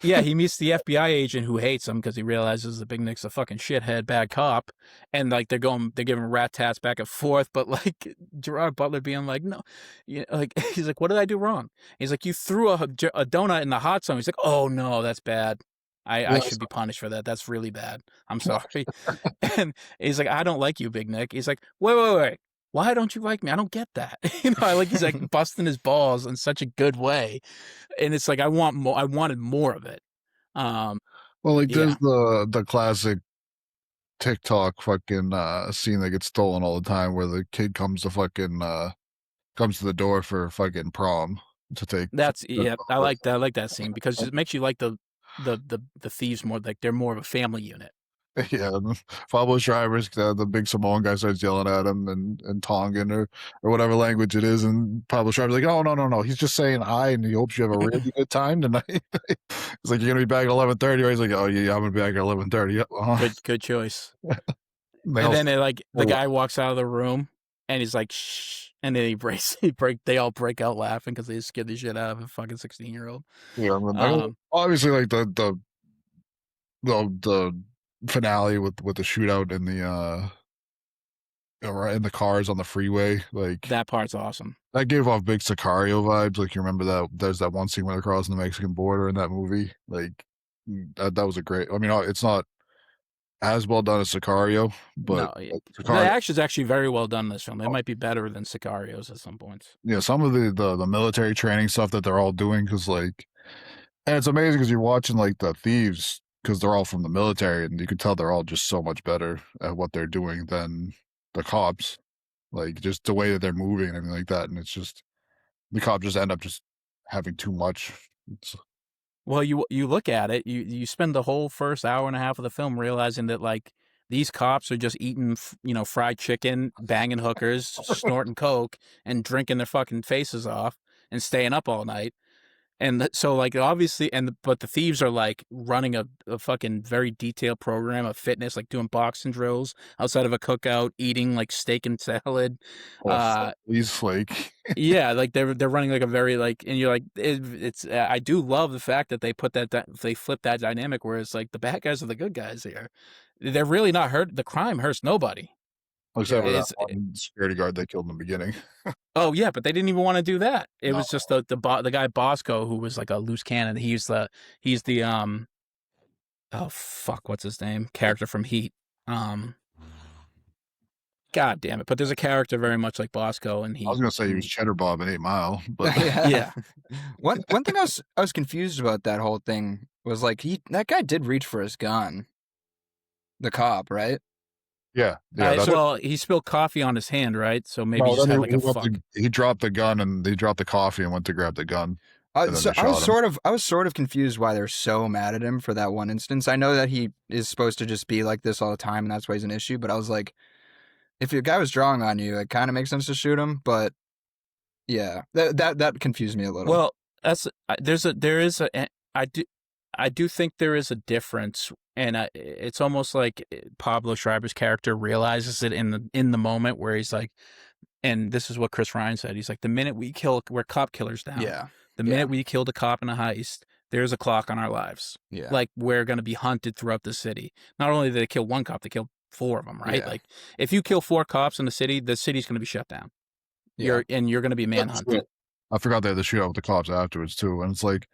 yeah, he meets the FBI agent who hates him because he realizes that Big Nick's a fucking shithead, bad cop, and like they're giving rat tats back and forth. But like Gerard Butler being like, no, like he's like, what did I do wrong? He's like, you threw a donut in the hot zone. He's like, oh no, that's bad. I should be punished for that. That's really bad. I'm sorry. And he's like, I don't like you, Big Nick. He's like, wait. Why don't you like me? I don't get that. He's like busting his balls in such a good way. And it's like, I want more. I wanted more of it. Well, like there's the classic TikTok fucking scene that gets stolen all the time where the kid comes to the door for fucking prom to take. I like that. I like that scene because it makes you like the thieves more. Like they're more of a family unit. Yeah, Pablo Schreiber's the big Samoan guy starts yelling at him and Tongan or whatever language it is, and Pablo Schreiber's like, oh no, he's just saying hi and he hopes you have a really good time tonight. He's like, you're gonna be back at 11:30. Or he's like, oh yeah, I'm gonna be back at 11:30. Yep. Good choice. And then the guy walks out of the room and he's like, shh, and then they all break out laughing because they scared the shit out of a fucking 16-year-old. Yeah, obviously like the finale with the shootout in the cars on the freeway, like that part's awesome. That gave off big Sicario vibes. Like you remember that there's that one scene where they're crossing the Mexican border in that movie. Like that was a great. I mean, it's not as well done as Sicario, but the action's actually very well done in this film. It might be better than Sicario's at some points. Yeah, some of the military training stuff that they're all doing, because like, and it's amazing because you're watching like the thieves, because they're all from the military, and you can tell they're all just so much better at what they're doing than the cops. Like just the way that they're moving and everything like that, and it's just the cops just end up just having too much. Well, you look at it, you spend the whole first hour and a half of the film realizing that like these cops are just eating fried chicken, banging hookers, snorting coke, and drinking their fucking faces off and staying up all night. And so, like, obviously, but the thieves are like running a fucking very detailed program of fitness, like doing boxing drills outside of a cookout, eating like steak and salad. He's flake. Yeah, like they're running like a very like, and you're like, it's. I do love the fact that they they flip that dynamic where it's like the bad guys are the good guys here. They're really not hurt. The crime hurts nobody. Except for that one security guard they killed in the beginning. Oh yeah, but they didn't even want to do that. It was just the guy Bosco, who was like a loose cannon. He's the oh fuck, what's his name? Character from Heat. God damn it! But there's a character very much like Bosco, and I was gonna say he was Cheddar Bob in 8 Mile, but yeah. One thing I was confused about that whole thing was like that guy did reach for his gun. The cop, right? Yeah. Well, he spilled coffee on his hand, right? So maybe he just had like a fuck. He dropped the gun and he dropped the coffee and went to grab the gun. I was sort of confused why they're so mad at him for that one instance. I know that he is supposed to just be like this all the time, and that's why he's an issue. But I was like, if your guy was drawing on you, it kind of makes sense to shoot him. But yeah, that confused me a little. Well, I do think there is a difference, and it's almost like Pablo Schreiber's character realizes it in the moment where he's like, and this is what Chris Ryan said. He's like, the minute we're cop killers now. Yeah. The minute we killed a cop in a heist, there's a clock on our lives. Yeah. Like, we're going to be hunted throughout the city. Not only did they kill one cop, they killed 4 of them, right? Yeah. Like, if you kill 4 cops in the city's going to be shut down. Yeah. You're going to be manhunted. I forgot they had the shootout with the cops afterwards too, and it's like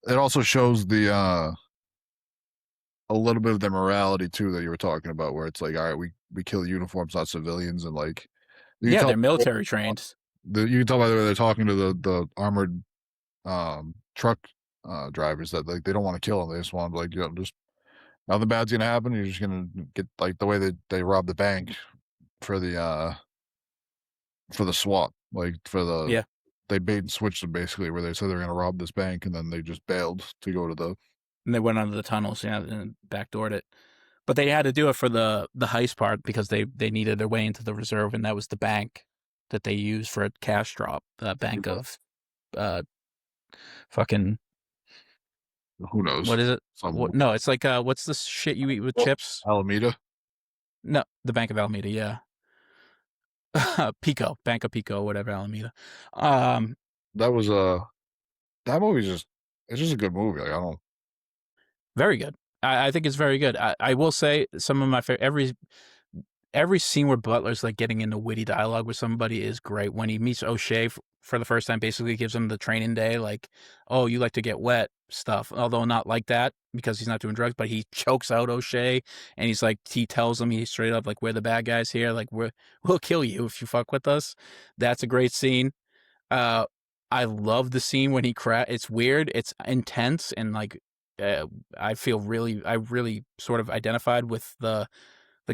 it also shows the a little bit of the morality too that you were talking about, where it's like, all right, we kill uniforms, not civilians, and like they're military trained. You can tell by the way they're talking to the armored truck drivers that like they don't want to kill them. They just want like, just nothing bad's gonna happen. You're just gonna get like the way they robbed the bank for the swap, like for the they bait and switched them basically, where they said they're gonna rob this bank and then they just bailed to go to the. And they went under the tunnels, and backdoored it. But they had to do it for the heist part because they needed their way into the reserve, and that was the bank that they used for a cash drop. The bank of fucking. Who knows? What is it? No, it's like what's this shit you eat with chips? Alameda. No, the Bank of Alameda, yeah. Pico, Bank of Pico, whatever, Alameda. That was that movie's it's just a good movie. Like, I don't. Very good. I think it's very good. I will say some of my favorite every scene where Butler's like getting into witty dialogue with somebody is great. When he meets O'Shea for the first time, basically gives him the training day, like, oh, you like to get wet stuff, although not like that because he's not doing drugs, but he chokes out O'Shea and he's like, he tells him, he's straight up like, we're the bad guys here. Like, we'll kill you if you fuck with us. That's a great scene. I love the scene when it's weird. It's intense. And like, I really sort of identified with the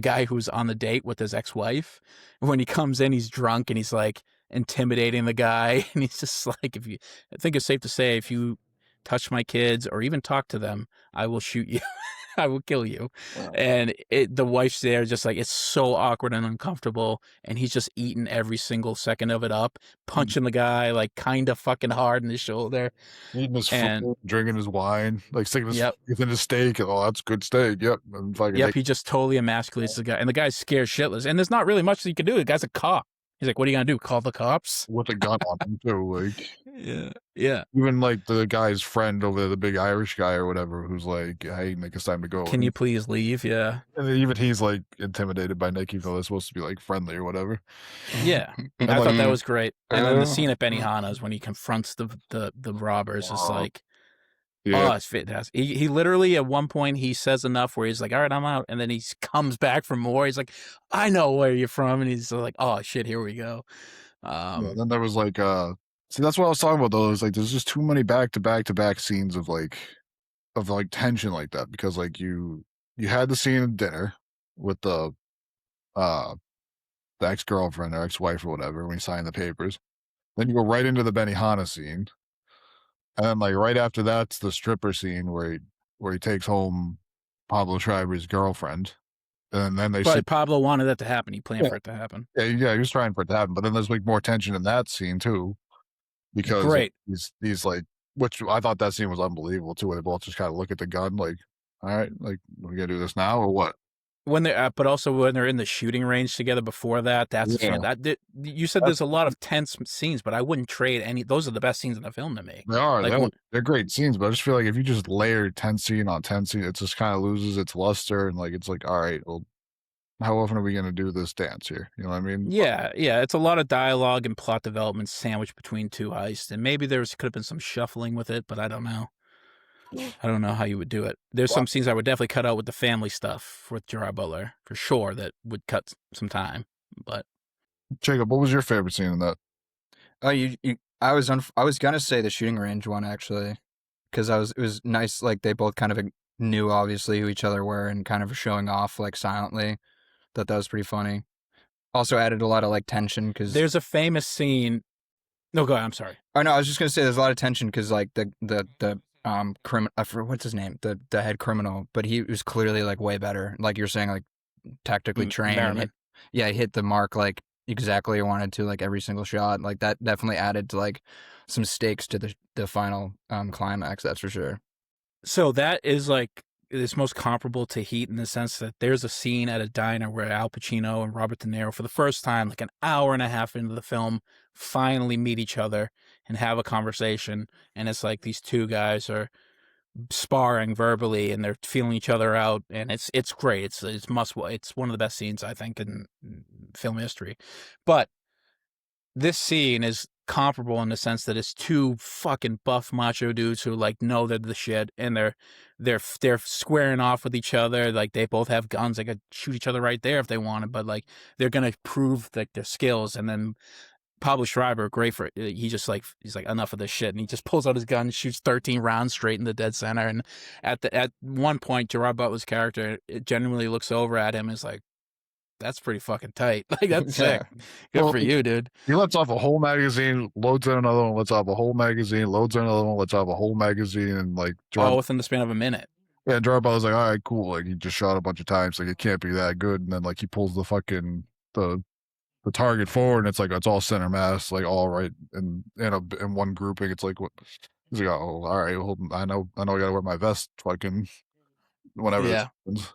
guy who's on the date with his ex-wife. When he comes in, he's drunk and he's like intimidating the guy. And he's just like, I think it's safe to say, if you touch my kids or even talk to them, I will shoot you. I will kill you. Wow. And the wife's there just like, it's so awkward and uncomfortable. And he's just eating every single second of it up, punching the guy like kind of fucking hard in the shoulder. Eating his food, drinking his wine, like sticking his teeth in his steak. Oh, that's good steak. Yep. He just totally emasculates the guy. And the guy's scared shitless. And there's not really much that you can do. The guy's a cop. He's like, what are you going to do? Call the cops? With a gun on him, too. Like, yeah. Even like the guy's friend over there, the big Irish guy or whatever, who's like, hey, Nick, it's time to go. Can you please leave? Yeah. And even he's like intimidated by Nick, even though they're supposed to be like friendly or whatever. Yeah. I thought that was great. And then the scene at Benihana's when he confronts the robbers is like, oh, it's fantastic. He literally at one point he says enough where he's like, all right, I'm out. And then he comes back for more. He's like, I know where you're from. And he's like, oh shit, here we go. Then there was like, see, that's what I was talking about though. It was like, there's just too many back to back scenes of tension like that. Because like you had the scene at dinner with the ex-girlfriend or ex-wife or whatever, when he signed the papers. Then you go right into the Benihana scene. And then, like, right after that's the stripper scene where he takes home Pablo Schreiber's girlfriend, and then But Pablo wanted that to happen. He planned for it to happen. Yeah, he was trying for it to happen. But then there's like more tension in that scene too, because he's like, which I thought that scene was unbelievable too, where they both just kind of look at the gun, like, all right, like, we gonna do this now or what? When they're, but also when they're in the shooting range together before that, that's you said there's a lot of tense scenes, but I wouldn't trade any. Those are the best scenes in the film to me. They are. Like, they're great scenes, but I just feel like if you just layer tense scene on tense scene, it just kind of loses its luster, and like it's like, all right, well, how often are we gonna do this dance here? You know what I mean? Yeah. It's a lot of dialogue and plot development sandwiched between two heists, and maybe could have been some shuffling with it, but I don't know. I don't know how you would do it. There's some scenes I would definitely cut out with the family stuff with Gerard Butler for sure. That would cut some time. But Jacob, what was your favorite scene in that? Oh, I was gonna say the shooting range one actually, because it was nice. Like they both kind of knew obviously who each other were and kind of showing off like silently. That was pretty funny. Also added a lot of like tension because there's a famous scene. No, go ahead. I'm sorry. Oh no, I was just gonna say there's a lot of tension because like the criminal, what's his name, the head criminal, but he was clearly like way better, like you're saying, like tactically trained. yeah, he hit the mark like exactly I wanted to, like every single shot. Like that definitely added to like some stakes to the final climax. That's for sure. So that is like it's most comparable to Heat in the sense that there's a scene at a diner where Al Pacino and Robert De Niro, for the first time, like an hour and a half into the film, finally meet each other and have a conversation. And it's like these two guys are sparring verbally and they're feeling each other out, and it's great. It's one of the best scenes I think in film history. But this scene is comparable in the sense that it's two fucking buff macho dudes who like know they're the shit, and they're squaring off with each other. Like they both have guns, they could shoot each other right there if they wanted, but like they're gonna prove like their skills. And then Pablo Schreiber, great for it. He's like enough of this shit, and he just pulls out his gun, shoots 13 rounds straight in the dead center. And at one point, Gerard Butler's character genuinely looks over at him and is like, "That's pretty fucking tight. Like that's sick. Good Well, for you, dude." He lets off a whole magazine, loads in another one, lets off a whole magazine, loads in another one, lets off a whole magazine, and like All within the span of a minute. yeah, Gerard was like, all right, cool. Like he just shot a bunch of times, like it can't be that good. And then like he pulls the fucking the target forward, and it's like it's all center mass, like all right, and in one grouping. It's like what he's like, oh, all right, hold on. I know, I gotta wear my vest, fucking whenever this Yeah. happens.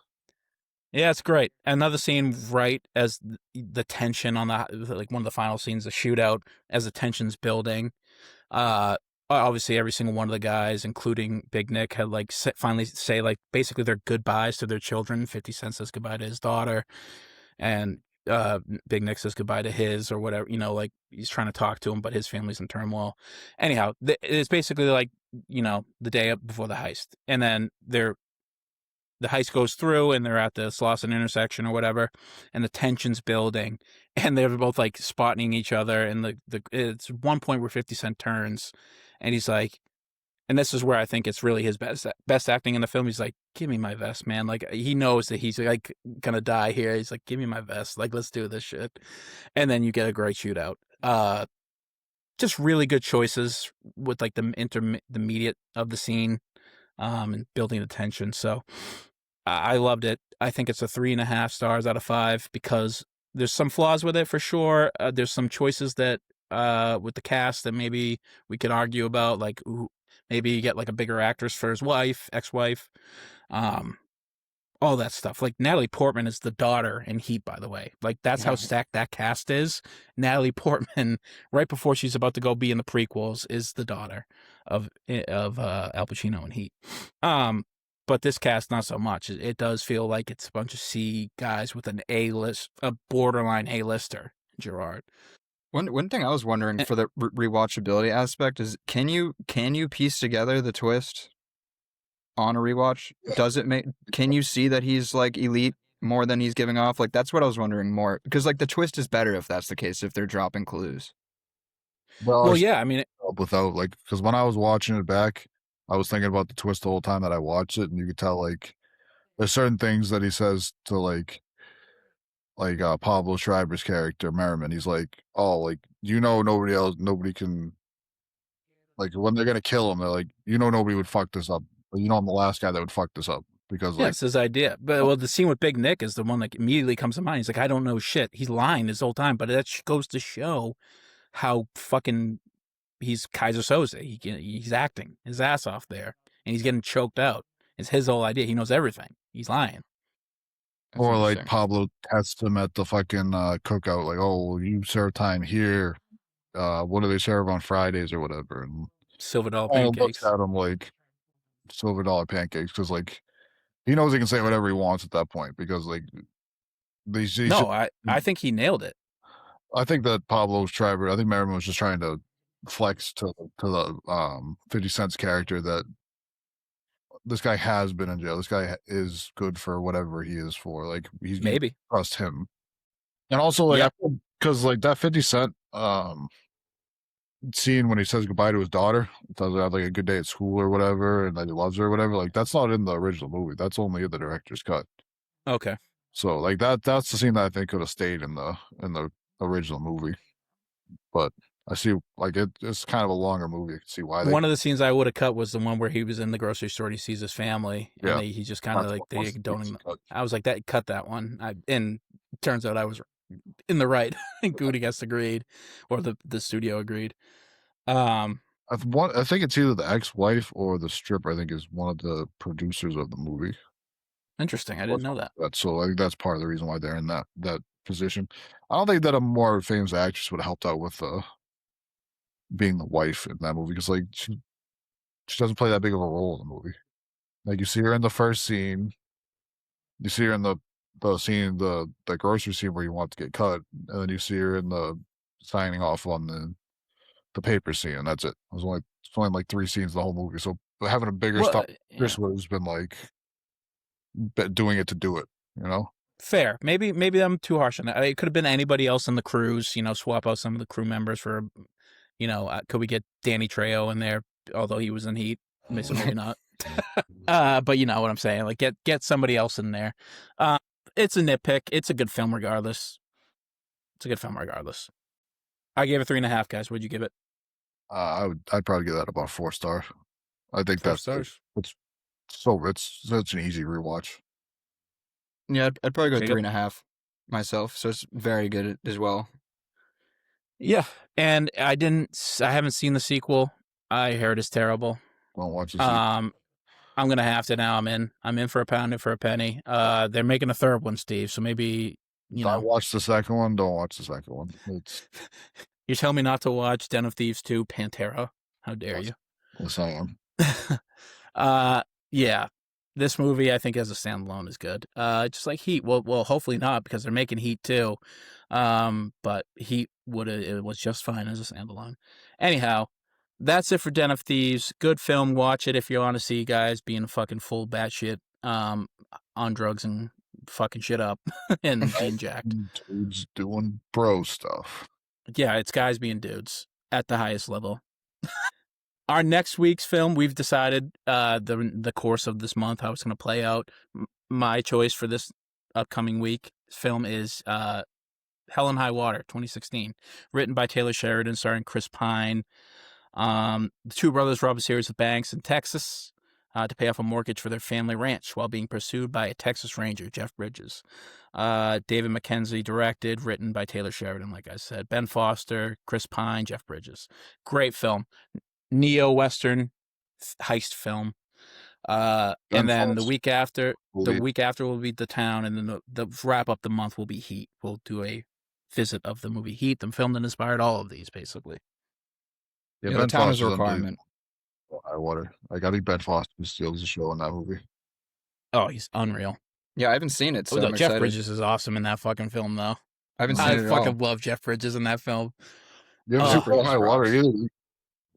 Yeah, it's great. Another scene right as the tension on like one of the final scenes, the shootout, as the tension's building. Obviously every single one of the guys, including Big Nick, had like finally say like basically their goodbyes to their children. 50 Cent says goodbye to his daughter, and Big Nick says goodbye to his, or whatever, like he's trying to talk to him, but his family's in turmoil. Anyhow, it's basically like, the day up before the heist, and then the heist goes through and they're at the Slauson intersection or whatever, and the tension's building, and they're both like spotting each other. And it's one point where 50 Cent turns and he's like, and this is where I think it's really his best acting in the film. He's like, "Give me my vest, man." Like he knows that he's like gonna die here. He's like, "Give me my vest. Like let's do this shit." And then you get a great shootout. Just really good choices with like the intermediate of the scene, and building the tension. So I loved it. I think it's a 3.5 stars out of 5 because there's some flaws with it for sure. There's some choices that with the cast that maybe we could argue about, like maybe you get like a bigger actress for his ex-wife, all that stuff. Like Natalie Portman is the daughter in Heat, by the way. Like that's how stacked that cast is. Natalie Portman, right before she's about to go be in the prequels, is the daughter of Al Pacino in Heat. But this cast, not so much. It does feel like it's a bunch of C guys with an A-list, a borderline A-lister, Gerard. One thing I was wondering for the rewatchability aspect is, can you piece together the twist on a rewatch? Does it can you see that he's like elite more than he's giving off? Like that's what I was wondering more, because like the twist is better if that's the case, if they're dropping clues. Well, yeah, I mean, without like, because when I was watching it back, I was thinking about the twist the whole time that I watched it, and you could tell like there's certain things that he says to like Pablo Schreiber's character Merriman. He's like, oh, like nobody can, like when they're gonna kill him, they're like, nobody would fuck this up. But I'm the last guy that would fuck this up because like it's his idea. But the scene with Big Nick is the one that immediately comes to mind. He's like, I don't know shit. He's lying this whole time, but that goes to show how fucking he's Kaiser Soze. He's acting his ass off there, and he's getting choked out. It's his whole idea. He knows everything. He's lying. That's or like Pablo tests him at the fucking cookout, like, oh, you serve time here. What do they serve on Fridays or whatever? And Silver dollar pancakes. Looks at him like silver dollar pancakes, because like he knows he can say whatever he wants at that point, because like I think he nailed it. I think that I think Merriman was just trying to flex to the 50 Cent's character that this guy has been in jail. This guy is good for whatever he is for. Like he's maybe trust him. And also like because like that 50 Cent scene when he says goodbye to his daughter, does have like a good day at school or whatever, and that he loves her or whatever, like that's not in the original movie. That's only in the director's cut. Okay. So like that's the scene that I think could have stayed in the original movie. But I see like it's kind of a longer movie. I can see why one of the scenes I would have cut was the one where he was in the grocery store and he sees his family, and he just kind of like they don't. I was like, cut that one. And turns out I was in the right. Gutekunst agreed, or the studio agreed. I think it's either the ex-wife or the stripper. I think is one of the producers of the movie. Interesting. I didn't know that. So I think that's part of the reason why they're in that position. I don't think that a more famous actress would have helped out with being the wife in that movie because like she doesn't play that big of a role in the movie. Like you see her in the first scene, you see her in the scene, the grocery scene where you want to get cut, and then you see her in the signing off on the paper scene, and that's it. It's only like 3 scenes in the whole movie. So having a bigger Well, star yeah. this would have been like doing it to do it, you know? Fair. Maybe I'm too harsh on that. It could have been anybody else in the crews. Swap out some of the crew members for, could we get Danny Trejo in there? Although he was in Heat, maybe not. But you know what I'm saying. Like get somebody else in there. It's a nitpick. It's a good film regardless. I gave it 3.5, guys. What'd you give it? I'd probably give that about 4 star. I think 4 that's stars. it's such an easy rewatch. Yeah, I'd probably go Jacob? 3.5 myself. So it's very good as well. Yeah, and I haven't seen the sequel. I heard it's terrible. Don't watch the sequel. I'm gonna have to now. I'm in for a pound and for a penny. They're making a third one, Steve. So maybe I watched the second one. Don't watch the second one. It's you tell me not to watch Den of Thieves 2, Pantera. How dare you? Yes, I am. Yeah. This movie, I think, as a standalone, is good. Just like Heat. Well, hopefully not because they're making Heat too. But Heat it was just fine as a standalone. Anyhow, that's it for Den of Thieves. Good film. Watch it if you want to see guys being fucking full batshit, on drugs and fucking shit up and being jacked. Dudes doing bro stuff. Yeah, it's guys being dudes at the highest level. Our next week's film, we've decided the course of this month, how it's going to play out. My choice for this upcoming week film is Hell and High Water, 2016, written by Taylor Sheridan, starring Chris Pine. The two brothers rob a series of banks in Texas to pay off a mortgage for their family ranch while being pursued by a Texas Ranger, Jeff Bridges. David Mackenzie directed, written by Taylor Sheridan, like I said. Ben Foster, Chris Pine, Jeff Bridges. Great film. Neo-Western heist film. And then the week after will be The Town, and then the wrap up the month will be Heat. We'll do a visit of the movie Heat, the film that inspired all of these, basically. Yeah, The Town is a requirement. High Water. I think Ben Foster steals the show in that movie. Oh, he's unreal. Yeah, I haven't seen it, so I'm Jeff excited. Bridges is awesome in that fucking film, though. I haven't seen it at all. I fucking love Jeff Bridges in that film. You haven't seen High Water either?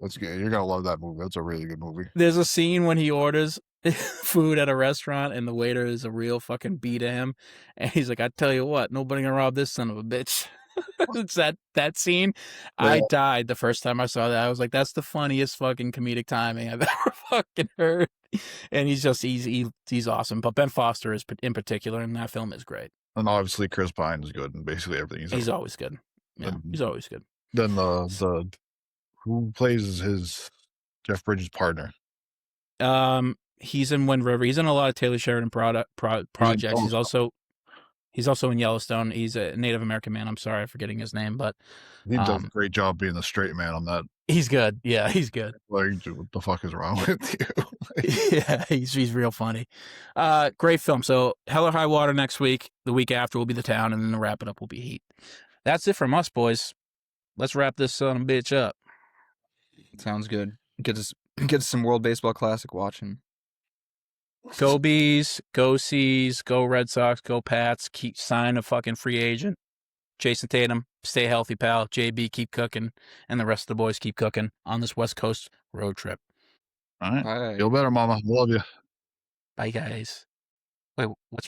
That's good. You're gonna love that movie. That's a really good movie. There's a scene when he orders food at a restaurant and the waiter is a real fucking B to him, and he's like, "I tell you what, nobody gonna rob this son of a bitch." It's that scene. Yeah. I died the first time I saw that. I was like, "That's the funniest fucking comedic timing I've ever fucking heard." And he's awesome. But Ben Foster is in particular in that film is great. And obviously Chris Pine is good in basically everything he's always good. Yeah, he's always good. Then the who plays his Jeff Bridges' partner? He's in Wind River. He's in a lot of Taylor Sheridan projects. He's also in Yellowstone. He's a Native American man. I'm sorry for forgetting his name, but he does a great job being the straight man on that. He's good. Yeah, he's good. Like, what the fuck is wrong with you? Yeah, he's real funny. Great film. So Hell or High Water next week. The week after will be The Town, and then the wrap it up will be Heat. That's it from us, boys. Let's wrap this son of a bitch up. Sounds good. Get us some World Baseball Classic watching. Go Bees, go C's, go Red Sox, go Pats. Sign a fucking free agent. Jayson Tatum, stay healthy, pal. JB, keep cooking, and the rest of the boys keep cooking on this West Coast road trip. All right. Feel better, mama. Love you. Bye, guys. Wait, what's